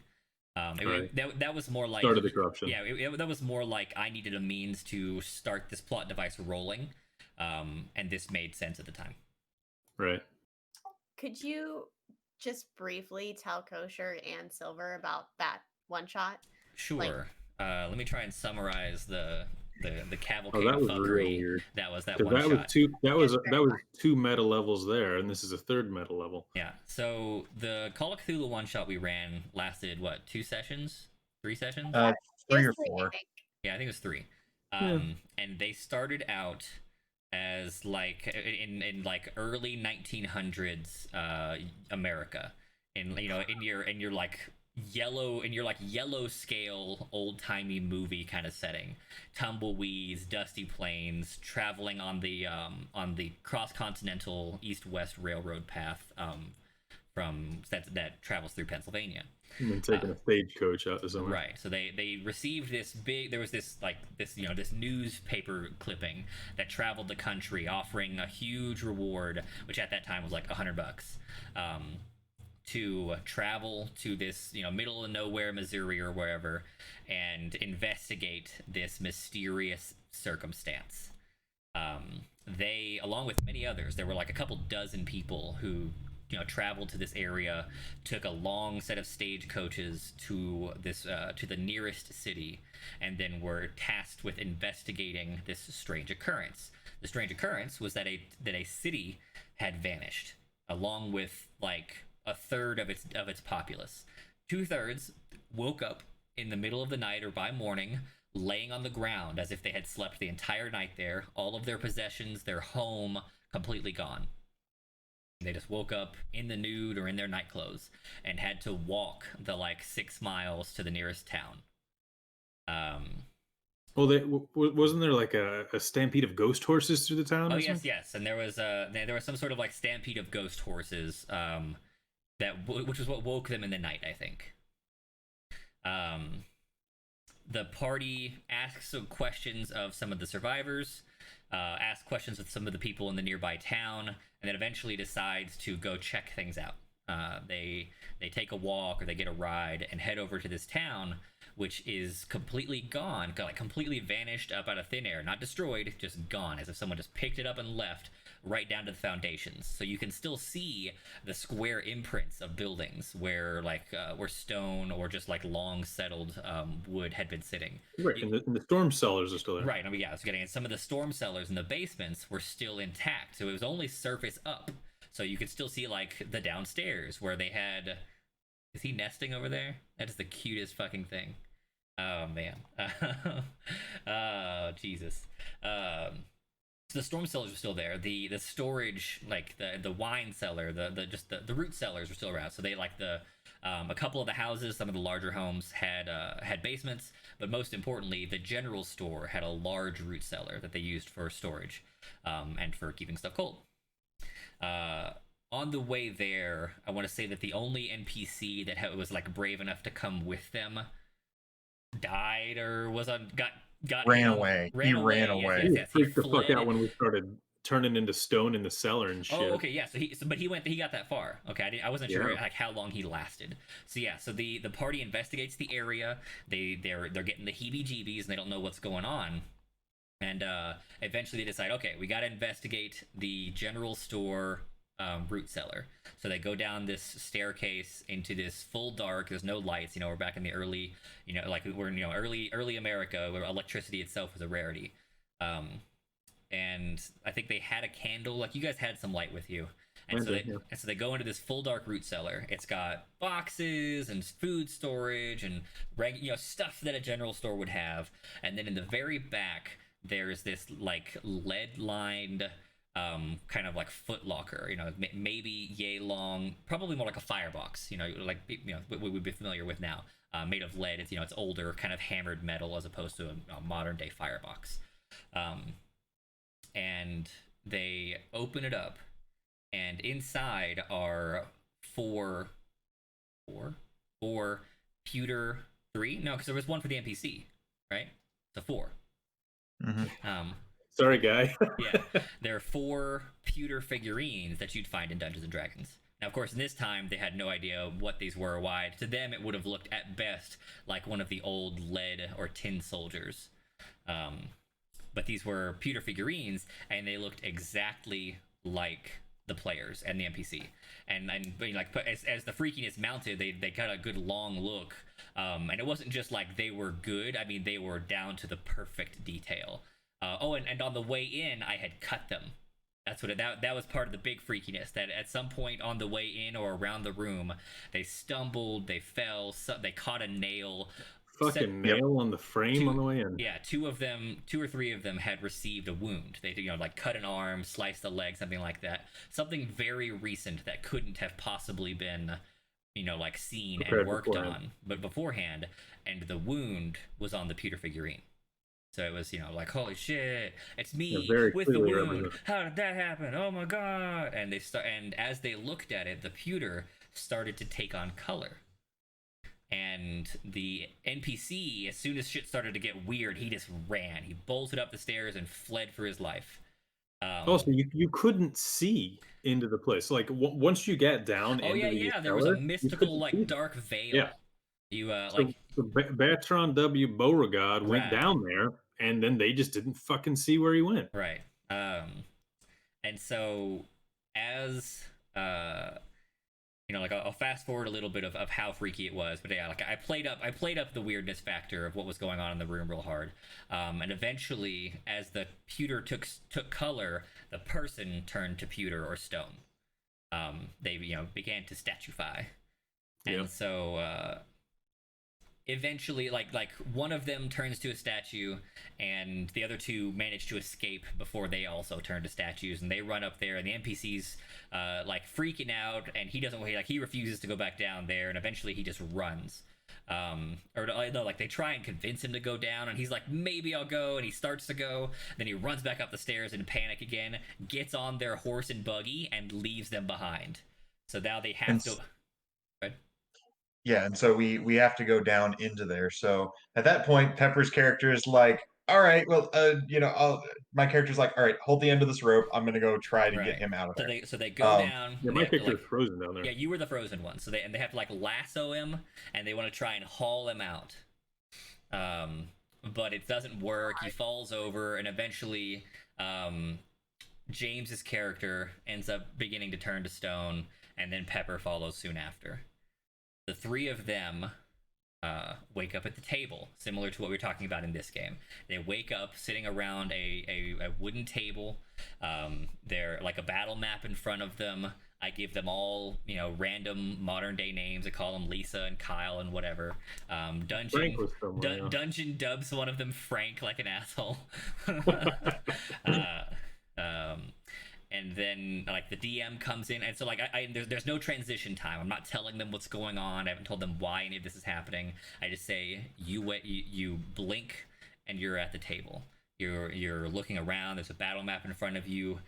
Right. That was more like Started the corruption. Yeah, that was more like I needed a means to start this plot device rolling, and this made sense at the time. Right. Could you just briefly tell Kosher and Silver about that one shot? Sure. Let me try and summarize the cavalcade that of was fuckery. real weird. That was that 'Cause one that shot. was that was 2 meta levels there, and this is a 3rd meta level. Yeah. So the Call of Cthulhu one shot we ran lasted what, 2 sessions? 3 sessions? 3 or It was 4. I think. Yeah, I think it was 3. And they started out as like in like early 1900s America, in your yellow scale old timey movie kind of setting, tumbleweeds, dusty plains, traveling on the cross continental east west railroad path from that travels through Pennsylvania. And then taking a stagecoach out to somewhere. Right. So they received this there was this newspaper clipping that traveled the country offering a huge reward, which at that time was like $100, to travel to this, middle of nowhere Missouri or wherever and investigate this mysterious circumstance. They, along with many others, there were like a couple dozen people who traveled to this area, took a long set of stagecoaches to this to the nearest city, and then were tasked with investigating this strange occurrence. The strange occurrence was that a city had vanished, along with like a third of its populace. 2/3 woke up in the middle of the night or by morning, laying on the ground as if they had slept the entire night there. All of their possessions, their home, completely gone. They just woke up in the nude or in their night clothes and had to walk the 6 miles to the nearest town. Well, wasn't there like a stampede of ghost horses through the town? Oh or yes, something? yes, and there was some sort of stampede of ghost horses, which was what woke them in the night, I think. The party asks some questions of some of the survivors, asks questions with some of the people in the nearby town, and then eventually decides to go check things out. They take a walk or they get a ride and head over to this town, which is completely gone, completely vanished up out of thin air, not destroyed, just gone, as if someone just picked it up and left, right down to the foundations. So you can still see the square imprints of buildings where stone or just long settled wood had been sitting. Right, and the storm cellars are still there. Right. I mean, yeah, I was getting it. Some of the storm cellars in the basements were still intact, so it was only surface up. So you could still see the downstairs where they had. Is he nesting over there? That is the cutest fucking thing. Oh man. Oh Jesus. So the storm cellars are still there. The storage, the wine cellar, the root cellars are still around. So they a couple of the houses, some of the larger homes had basements, but most importantly, the general store had a large root cellar that they used for storage, and for keeping stuff cold. On the way there, I want to say that the only NPC that was brave enough to come with them died or got Ran away. He ran away. Yes, He freaked the fuck out when we started turning into stone in the cellar and shit. Oh, okay, yeah. But he got that far. Okay, I wasn't sure how long he lasted. So yeah, so the party investigates the area. They're getting the heebie-jeebies and they don't know what's going on. And eventually they decide, okay, we got to investigate the general store root cellar. So they go down this staircase into this full dark. There's no lights. We're back in the early, we're in early America where electricity itself was a rarity. And I think they had a candle. You guys had some light with you. And so they go into this full dark root cellar. It's got boxes and food storage and stuff that a general store would have. And then in the very back, there's this lead lined kind of foot locker, maybe yay long, probably more like a firebox, what we'd be familiar with now, made of lead. It's it's older, kind of hammered metal as opposed to a modern day firebox. And they open it up, and inside are four pewter, 3? No, because there was one for the NPC, right? So 4. Mm-hmm. Sorry, guy. Yeah, there are 4 pewter figurines that you'd find in Dungeons and Dragons. Now, of course, in this time, they had no idea what these were or why. To them, it would have looked at best like one of the old lead or tin soldiers. But these were pewter figurines, and they looked exactly like the players and the NPC. And as the freakiness mounted, they got a good long look. And it wasn't just they were good. I mean, they were down to the perfect detail. And on the way in, I had cut them. That's what that was part of the big freakiness. That at some point on the way in or around the room, they stumbled, they fell, they caught a nail. Fucking nail on the frame on the way in. Yeah, 2 or 3 of them had received a wound. They cut an arm, sliced a leg, something like that. Something very recent that couldn't have possibly been, seen prepared and worked beforehand. on, but beforehand. And the wound was on the pewter figurine. So it was, holy shit, it's me with the wound. How did that happen? Oh my god! And and as they looked at it, the pewter started to take on color. And the NPC, as soon as shit started to get weird, he just ran. He bolted up the stairs and fled for his life. Also, you couldn't see into the place. Once you get down. Oh into yeah, the there was a cellar, mystical dark veil. Yeah. So Bertrand W. Beauregard went down there, and then they just didn't fucking see where he went. Right. And so as I'll fast forward a little bit of how freaky it was, but yeah, I played up the weirdness factor of what was going on in the room real hard, and eventually, as the pewter took color, the person turned to pewter or stone. they began to statuefy, and Yep. so eventually like one of them turns to a statue, and the other two manage to escape before they also turn to statues, and they run up there, and the NPC's like freaking out, and he doesn't he refuses to go back down there, and eventually he just runs. Or no, like they try and convince him to go down, and he's like, maybe I'll go, and he starts to go, then he runs back up the stairs in panic again, gets on their horse and buggy, and leaves them behind. So now they have to. Yeah, and so we have to go down into there. So at that point, Pepper's character is like, all right, well, my character's like, all right, hold the end of this rope. I'm gonna go try to get him out of there. So they go down. Yeah, my character's frozen down there. Yeah, you were the frozen one. So they have to like lasso him, and they want to try and haul him out. But it doesn't work. He falls over, and eventually, James's character ends up beginning to turn to stone, and then Pepper follows soon after. The three of them wake up at the table, similar to what we were talking about in this game. They wake up sitting around a wooden table. They're like a battle map in front of them. I give them all, random modern day names. I call them Lisa and Kyle and whatever. Dungeon dubs one of them Frank like an asshole. And then like the DM comes in, and so like there's no transition time. I'm not telling them what's going on. I haven't told them why any of this is happening. I just say you blink and you're at the table. You're looking around. There's a battle map in front of you.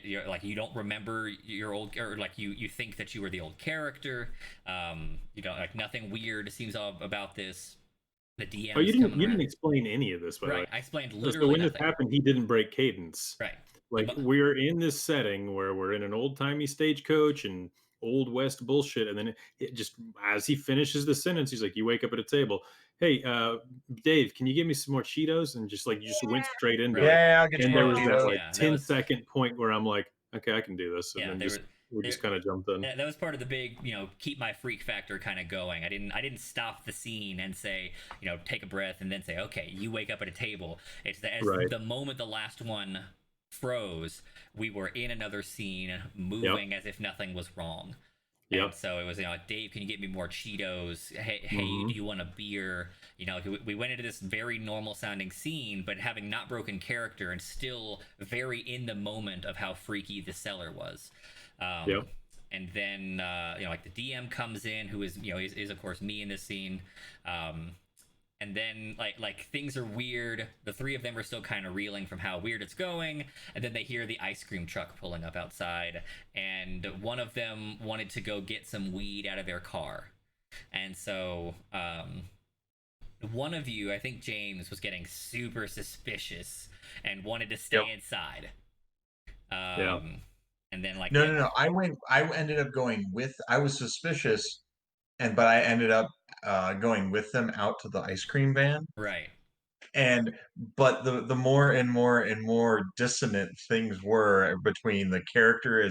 You're like, you don't remember your old, or like you think that you were the old character. Like nothing weird seems about this. The DM. Oh, you didn't explain any of this, by the way. I explained literally. So when nothing. this happened, he didn't break cadence. Right. Like we're in this setting where we're in an old timey stagecoach and old west bullshit, and then it just as he finishes the sentence, he's like, "You wake up at a table. Hey, Dave, can you give me some more Cheetos?" And just went straight into it. Yeah, I'll get you and more there was Cheetos. that 10-second point where I'm like, "Okay, I can do this," and then we just kind of jumped in. That was part of the big, keep my freak factor kind of going. I didn't stop the scene and say, take a breath and then say, okay, you wake up at a table. It's the moment the last one froze, we were in another scene, moving as if nothing was wrong. Yeah. So it was, Dave, can you get me more Cheetos? Hey, do you want a beer? We went into this very normal sounding scene, but having not broken character and still very in the moment of how freaky the cellar was. And then, like the DM comes in, who is, is of course me in this scene. And then like things are weird. The three of them are still kind of reeling from how weird it's going. And then they hear the ice cream truck pulling up outside. And one of them wanted to go get some weed out of their car. And so one of you, I think James, was getting super suspicious and wanted to stay inside. And then No. I ended up going with. I was suspicious, but I ended up going with them out to the ice cream van. Right. But the more and more dissonant things were between the character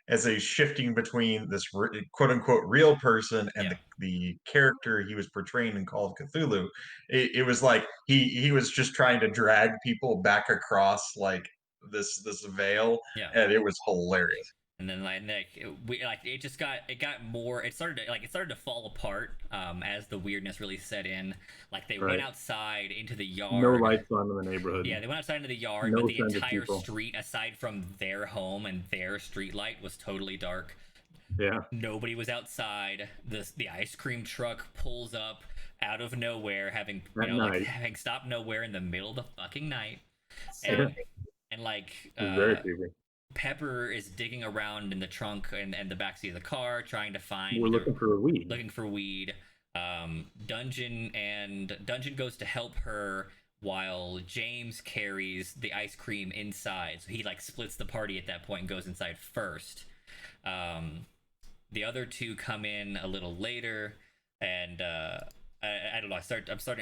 as a shifting between this quote unquote real person and the character he was portraying in Call of Cthulhu. It was like he was just trying to drag people back across like this veil, and it was hilarious. And then it got more. It started to fall apart as the weirdness really set in. Like they went outside into the yard. No lights on in the neighborhood. Yeah, they went outside into the yard, but the entire street, aside from their home and their street light, was totally dark. Yeah. Nobody was outside. The ice cream truck pulls up out of nowhere, having stopped nowhere in the middle of the fucking night. And very creepy. Pepper is digging around in the trunk and the backseat of the car, trying to find. We're looking for weed. Dungeon goes to help her while James carries the ice cream inside. So he splits the party at that point and goes inside first. The other two come in a little later, and I don't know.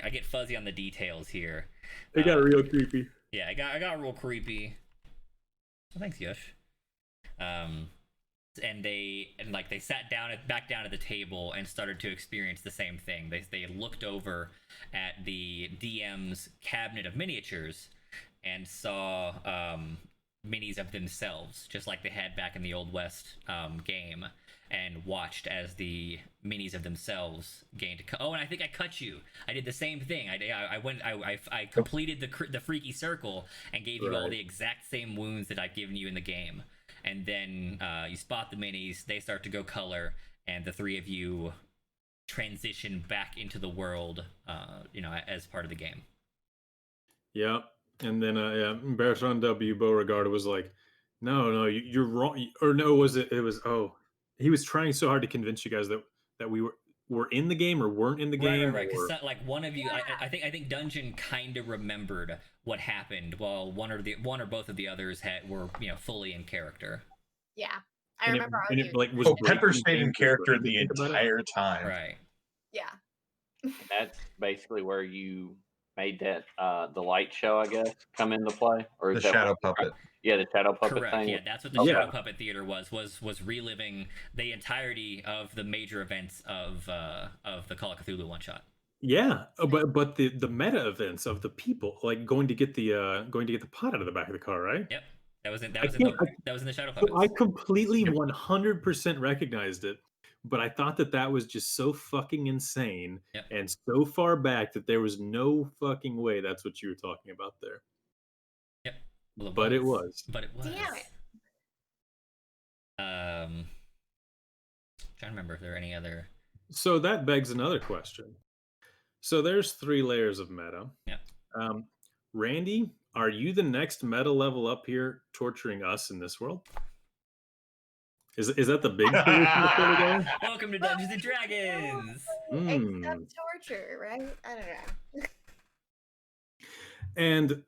I get fuzzy on the details here. It got real creepy. Yeah, I got real creepy. Oh, thanks, Yosh. And they sat back down at the table and started to experience the same thing. They looked over at the DM's cabinet of miniatures and saw minis of themselves, just like they had back in the Old West game, and watched as the minis of themselves gained. Oh, and I think I cut you. I did the same thing. I completed the freaky circle and gave you all Right. the exact same wounds that I've given you in the game. And then you spot the minis, they start to go color, and the three of you transition back into the world, as part of the game. Yeah. And then Bertrand W. Beauregard was like, no, you're wrong. Or no, it was he was trying so hard to convince you guys that we were in the game or weren't in the game. Right. Or... Because like one of you, I think Dungeon kind of remembered what happened, while one or both of the others were fully in character. Yeah, I And remember it arguing. was Pepper breaking stayed in games character brain to the think about it. entire time. Right. Yeah. That's basically where you made that the light show, I guess, come into play, or is The that shadow what- puppet. Yeah, the shadow puppet Correct. thing. Yeah, that's what the Okay. Shadow Puppet Theater was reliving the entirety of the major events of the Call of Cthulhu one shot. Yeah, but the meta events of the people like going to get the pot out of the back of the car, right? Yep. That was in I the Shadow So Puppets. I completely 100% recognized it, but I thought that was just so fucking insane Yep. and so far back that there was no fucking way that's what you were talking about there. Yep. Well, But it was. But it was. Damn it. Trying to remember if there are any other. So that begs another question. So there's 3 layers of meta. Yep. Randy, are you the next meta level up here torturing us in this world? Is that the big solution to sort of going? Welcome to Dungeons and Dragons. Except torture, right? I don't know. And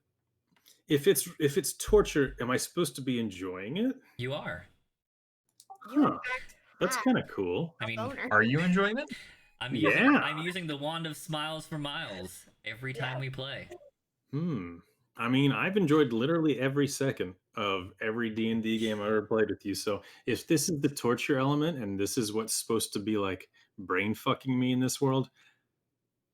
if it's torture, am I supposed to be enjoying it? You are. You in Huh. fact That's have kind of cool. I mean, a boner. Are you enjoying it? I'm Yeah. using the Wand of Smiles for Miles every time we play. I mean, I've enjoyed literally every second of every D&D game I ever played with you. So if this is the torture element and this is what's supposed to be like brain fucking me in this world,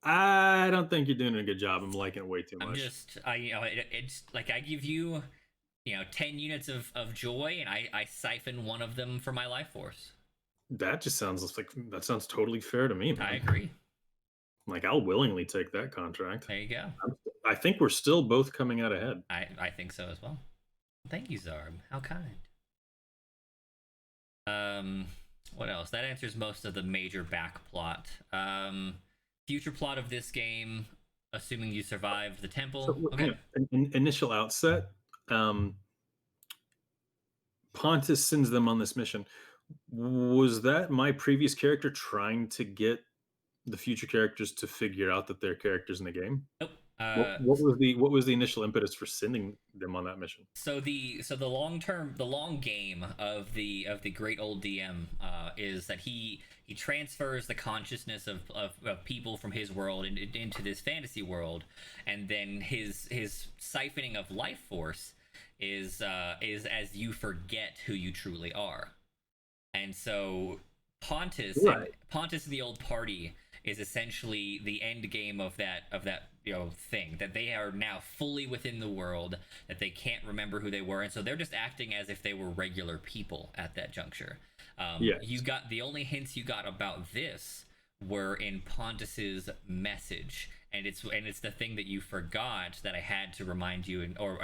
I don't think you're doing a good job. I'm liking it way too much. It's like I give you, 10 units of joy, and I siphon one of them for my life force. That sounds totally fair to me, man. I agree. Like, I'll willingly take that contract. There you go. I think we're still both coming out ahead. I think so as well. Thank you, Zarb. How kind. What else? That answers most of the major back plot. Future plot of this game, assuming you survive the temple. So, Okay. Initial outset. Pontus sends them on this mission. Was that my previous character trying to get the future characters to figure out that they're characters in the game? Nope. What was the initial impetus for sending them on that mission? So the long game of the great old DM is that he transfers the consciousness of people from his world into this fantasy world, and then his siphoning of life force is as you forget who you truly are. And so Pontus and the old party is essentially the end game of that thing, that they are now fully within the world, that they can't remember who they were, and so they're just acting as if they were regular people at that juncture. Yes. You got the only hints you got about this were in Pontus's message, and it's the thing that you forgot that I had to remind you or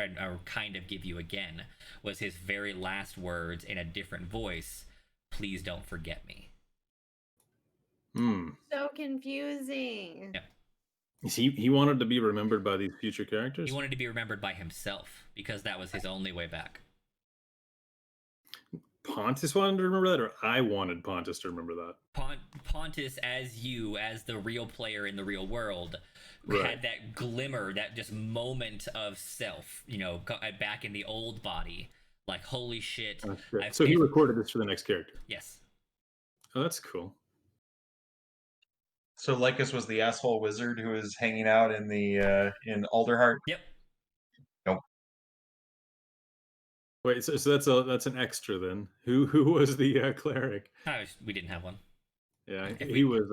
kind of give you again, was his very last words in a different voice: "Please don't forget me." So confusing. Yeah. He wanted to be remembered by these future characters? He wanted to be remembered by himself because that was his only way back. Pontus wanted to remember that, or I wanted Pontus to remember that? Pontus, as the real player in the real world, had that glimmer, that just moment of self, back in the old body. Like, holy shit. Okay. So he recorded this for the next character? Yes. Oh, that's cool. So Lycus was the asshole wizard who was hanging out in the in Alderheart. Yep. Nope. Wait, so that's an extra then. Who was the cleric? We didn't have one. Yeah, he was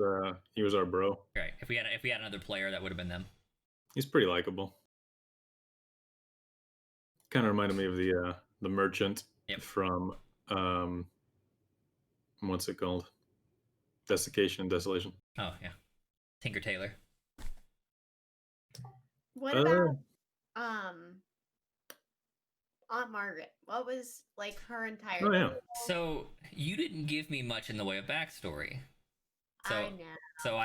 our bro. Right. If we had another player, that would have been them. He's pretty likable. Kind of reminded me of the merchant Yep. from what's it called? Desiccation and Desolation. Oh yeah, Tinker Tailor. What about Aunt Margaret? What was like her entire Oh yeah. So you didn't give me much in the way of backstory. I know. So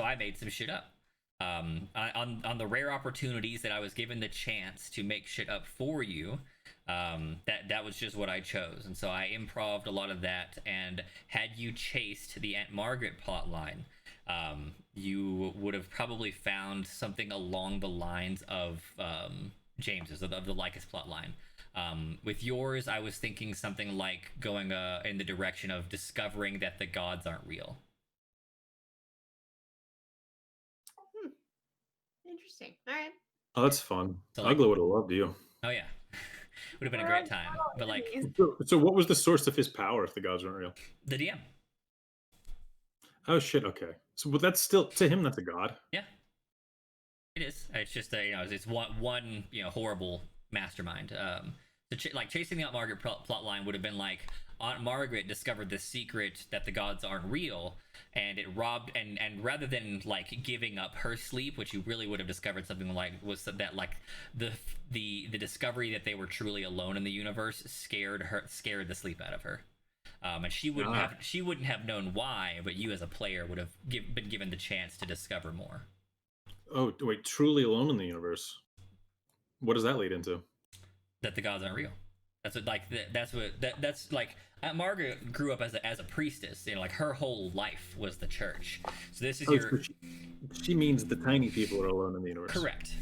I made some shit up. On the rare opportunities that I was given the chance to make shit up for you, that was just what I chose, and so I improv'd a lot of that. And had you chased the Aunt Margaret plotline, you would have probably found something along the lines of James's, of the Lycus plotline. With yours, I was thinking something like going in the direction of discovering that the gods aren't real. Interesting. All right. Oh, that's fun. So, like- Ugla would have loved you. Oh yeah, would have been a great time. But like So what was the source of his power if the gods weren't real? the DM, Oh shit. Okay. So, but that's still to him. That's a god. yeah, it is. It's just it's one horrible mastermind. So like chasing the Aunt Margaret plot line would have been like Aunt Margaret discovered the secret that the gods aren't real, and it robbed and rather than like giving up her sleep, which you really would have discovered something like was that like the discovery that they were truly alone in the universe scared the sleep out of her. And she wouldn't have known why, but you as a player would have been given the chance to discover more. Oh wait, truly alone in the universe. What does that lead into? That the gods aren't real. That's what like that's like Aunt Margaret grew up as a priestess. Like her whole life was the church. So this is So she means the tiny people are alone in the universe. correct.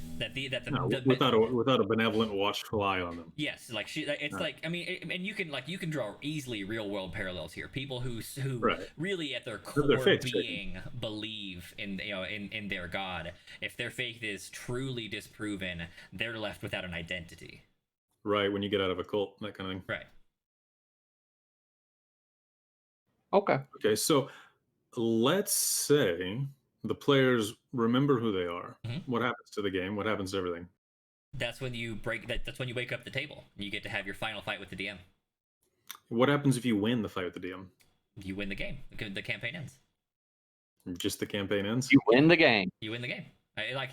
Without a benevolent watchful eye on them. Yes, like it's like I mean, and you can draw easily real world parallels here. People who Right. really at their core Their faith's being believe in in their God. If their faith is truly disproven, they're left without an identity. Right, when you get out of a cult, that kind of thing. Right. Okay. Okay, so let's say the players remember who they are. Mhm. What happens to the game? What happens to everything? That's when you that's when you wake up the table. You get to have your final fight with the DM. What happens if you win the fight with the DM? You win the game. The campaign ends. Just the campaign ends? You win the game. You win the game. Like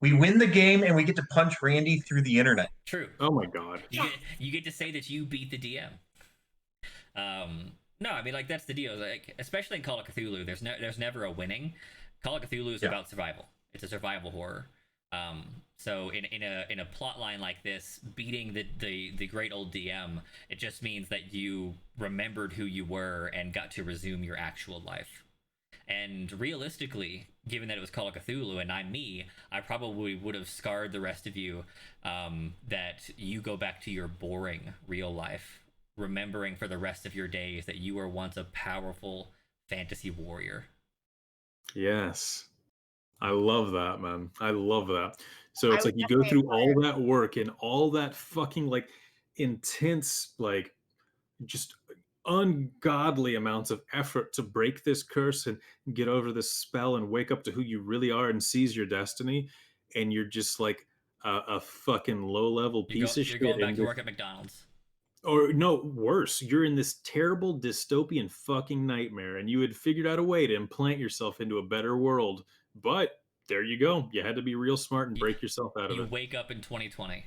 We win the game and we get to punch Randy through the internet. true. Oh my god. You get to say that you beat the DM. No, I mean like that's the deal. Like especially in Call of Cthulhu, there's never a winning. Call of Cthulhu is about survival. It's a survival horror. So in a plot line like this, beating the great old DM, it just means that you remembered who you were and got to resume your actual life. And realistically, given that it was Call of Cthulhu and I'm me, I probably would have scarred the rest of you, that you go back to your boring real life, remembering for the rest of your days that you were once a powerful fantasy warrior. Yes. I love that, man. I love that. So I it's would like you go definitely through all that work and all that fucking like intense, like just ungodly amounts of effort to break this curse and get over this spell and wake up to who you really are and seize your destiny. And you're just like a fucking low level piece of You're shit. going back in to this- work at McDonald's. Or no, worse, you're in this terrible dystopian fucking nightmare and you had figured out a way to implant yourself into a better world. But there you go. You had to be real smart and break yourself out of You it. wake up in 2020.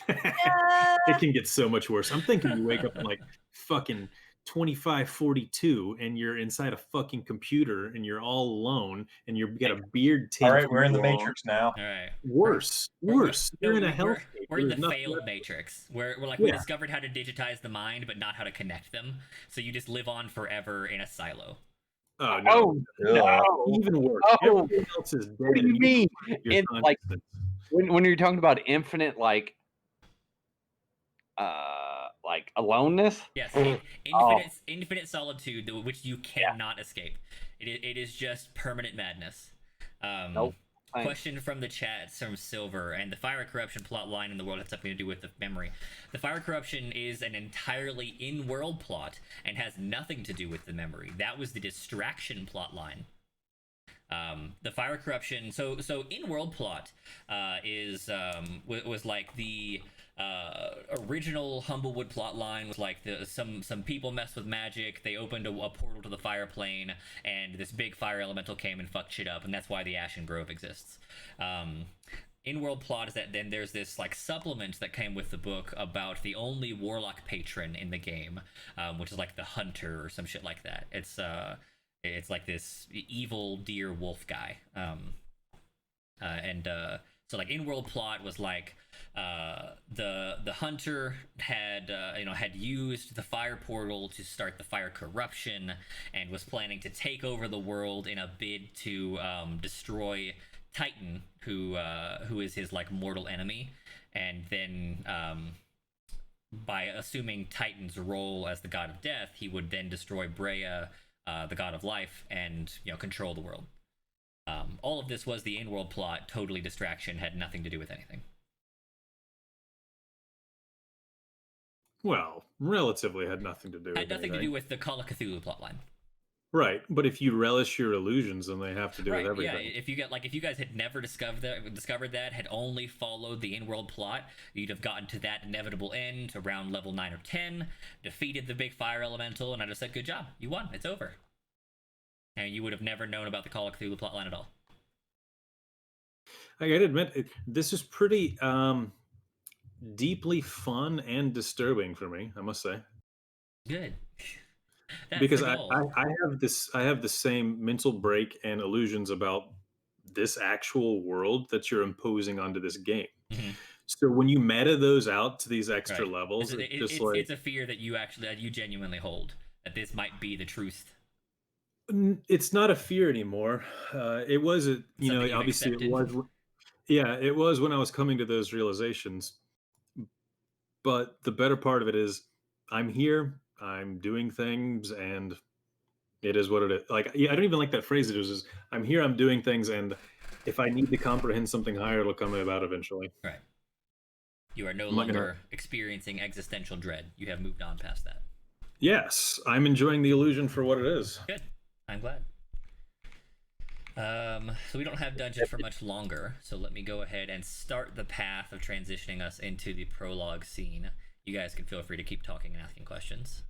It can get so much worse. I'm thinking you wake up in like fucking 2542 and you're inside a fucking computer and you're all alone and you've got a beard 10 All right, we're in the feet long. Matrix now. All right. Worse. You're in a hell. We're in the failed matrix where we Yeah. discovered how to digitize the mind but not how to connect them, so you just live on forever in a silo. Oh no. no. Even worse. Oh. Everything else is dead. What do you and mean? your In, like, consciousness. when you're talking about infinite like aloneness. Yes, Oh. infinite solitude, which you cannot escape. It is just permanent madness. Nope. Thanks. Question from the chat from Silver, and the fire corruption plot line in the world has something to do with the memory. The fire corruption is an entirely in-world plot and has nothing to do with the memory. That was the distraction plot line. The fire corruption. So in world plot was like the original Humblewood plot line was like some people messed with magic. They opened a portal to the fire plane, and this big fire elemental came and fucked shit up, and that's why the Ashen Grove exists. In world plot is that then there's this like supplement that came with the book about the only warlock patron in the game, which is like the hunter or some shit like that. It's like this evil deer wolf guy. So like in world plot was like the hunter had had used the fire portal to start the fire corruption and was planning to take over the world in a bid to destroy Titan, who is his like mortal enemy, and then by assuming Titan's role as the god of death, he would then destroy Brea, the god of life, and control the world. All of this was the in-world plot, totally distraction, had nothing to do with anything. Well, relatively had nothing to do with Had nothing to anything. do with the Call of Cthulhu plotline. Right, but if you relish your illusions, then they have to do with everything. Yeah, if you guys had never discovered that, had only followed the in-world plot, you'd have gotten to that inevitable end around level 9 or 10, defeated the big fire elemental, and I just said, good job, you won, it's over. And you would have never known about the Call of Cthulhu plotline at all. I gotta admit, this is pretty deeply fun and disturbing for me, I must say. Good. That's Because the I goal. have the same mental break and illusions about this actual world that you're imposing onto this game. Mhm. So when you meta those out to these extra Right. levels, It's a fear that you genuinely hold, that this might be the truth. It's not a fear anymore. It was Something you've obviously accepted. it was. Yeah, it was when I was coming to those realizations. But the better part of it is, I'm here, I'm doing things, and it is what it is. Like, yeah, I don't even like that phrase. It was just, I'm here, I'm doing things, and if I need to comprehend something higher, it'll come about eventually. Right. You are no I'm not gonna- longer experiencing existential dread. You have moved on past that. Yes, I'm enjoying the illusion for what it is. Good. I'm glad. So we don't have dungeons for much longer, so let me go ahead and start the path of transitioning us into the prologue scene. You guys can feel free to keep talking and asking questions.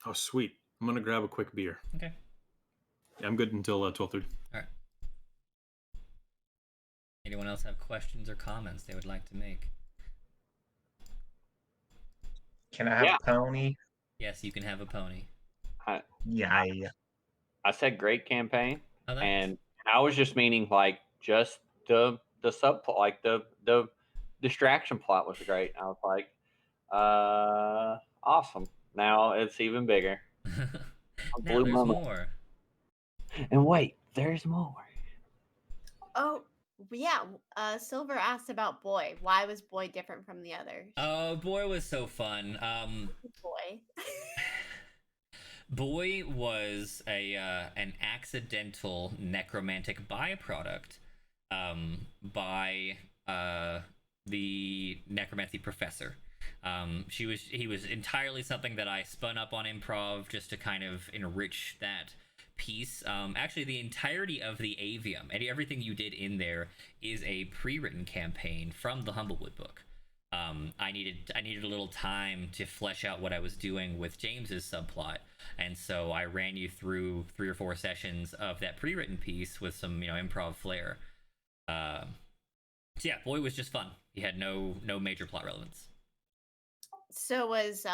Oh, sweet. I'm gonna grab a quick beer. Okay. I'm good until 12:30. All right. Anyone else have questions or comments they would like to make? Can I have a pony? Yes, you can have a pony. Yeah. I said great campaign, Oh, thanks. and I was just meaning like just the subplot, like the distraction plot was great. I was like, awesome. Now it's even bigger. Now blew there's my mind. more. And wait, there's more. Oh, yeah. Silver asked about Boy. Why was Boy different from the others? Oh, Boy was so fun. Boy. Boy was an accidental necromantic byproduct by the necromancy professor. He was entirely something that I spun up on improv just to kind of enrich that piece. Actually, the entirety of the Avium and everything you did in there is a pre-written campaign from the Humblewood book. I needed a little time to flesh out what I was doing with James's subplot, and so I ran you through 3 or 4 sessions of that pre-written piece with some improv flair. So yeah, Boy was just fun. He had no major plot relevance. So was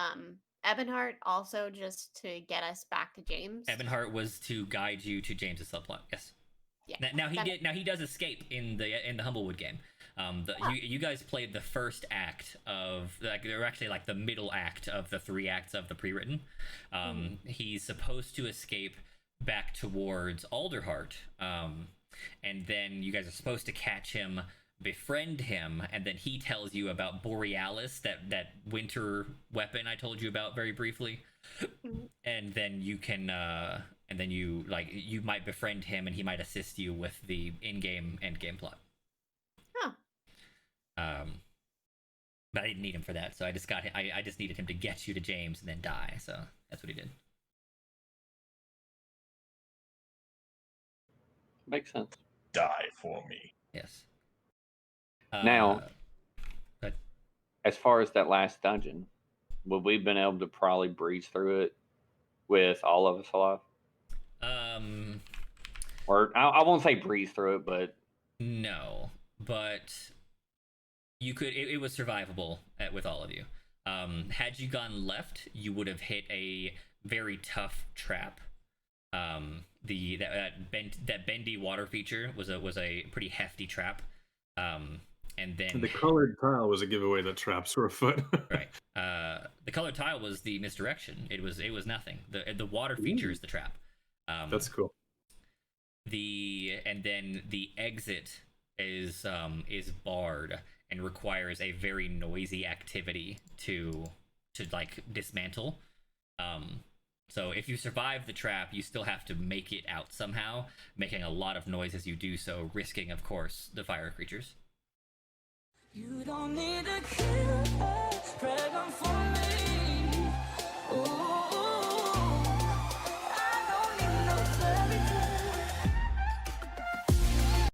Ebonheart also just to get us back to James? Ebonheart was to guide you to James's subplot. Yes. Yeah. Now he does escape in the Humblewood game. You guys played the first act of they're actually like the middle act of the 3 acts of the pre-written. He's supposed to escape back towards Alderheart, and then you guys are supposed to catch him, befriend him, and then he tells you about Borealis, that winter weapon I told you about very briefly. And then you can and then you might befriend him and he might assist you with the in-game endgame plot. But I didn't need him for that, so I just needed him to get you to James and then die, so that's what he did. Makes sense. Die for me. Yes. Now, but as far as that last dungeon, would we been able to probably breeze through it with all of us alive? Or I won't say breeze through it, but no, but you could. It was survivable with all of you. Had you gone left, you would have hit a very tough trap. That bendy water feature was a pretty hefty trap. And then the colored tile was a giveaway that traps were afoot. right. The colored tile was the misdirection. It was nothing. The water feature is the trap. That's cool. And then the exit is barred and requires a very noisy activity to like dismantle. So if you survive the trap, you still have to make it out somehow, making a lot of noise as you do so, risking, of course, the fire creatures. You don't need a kill.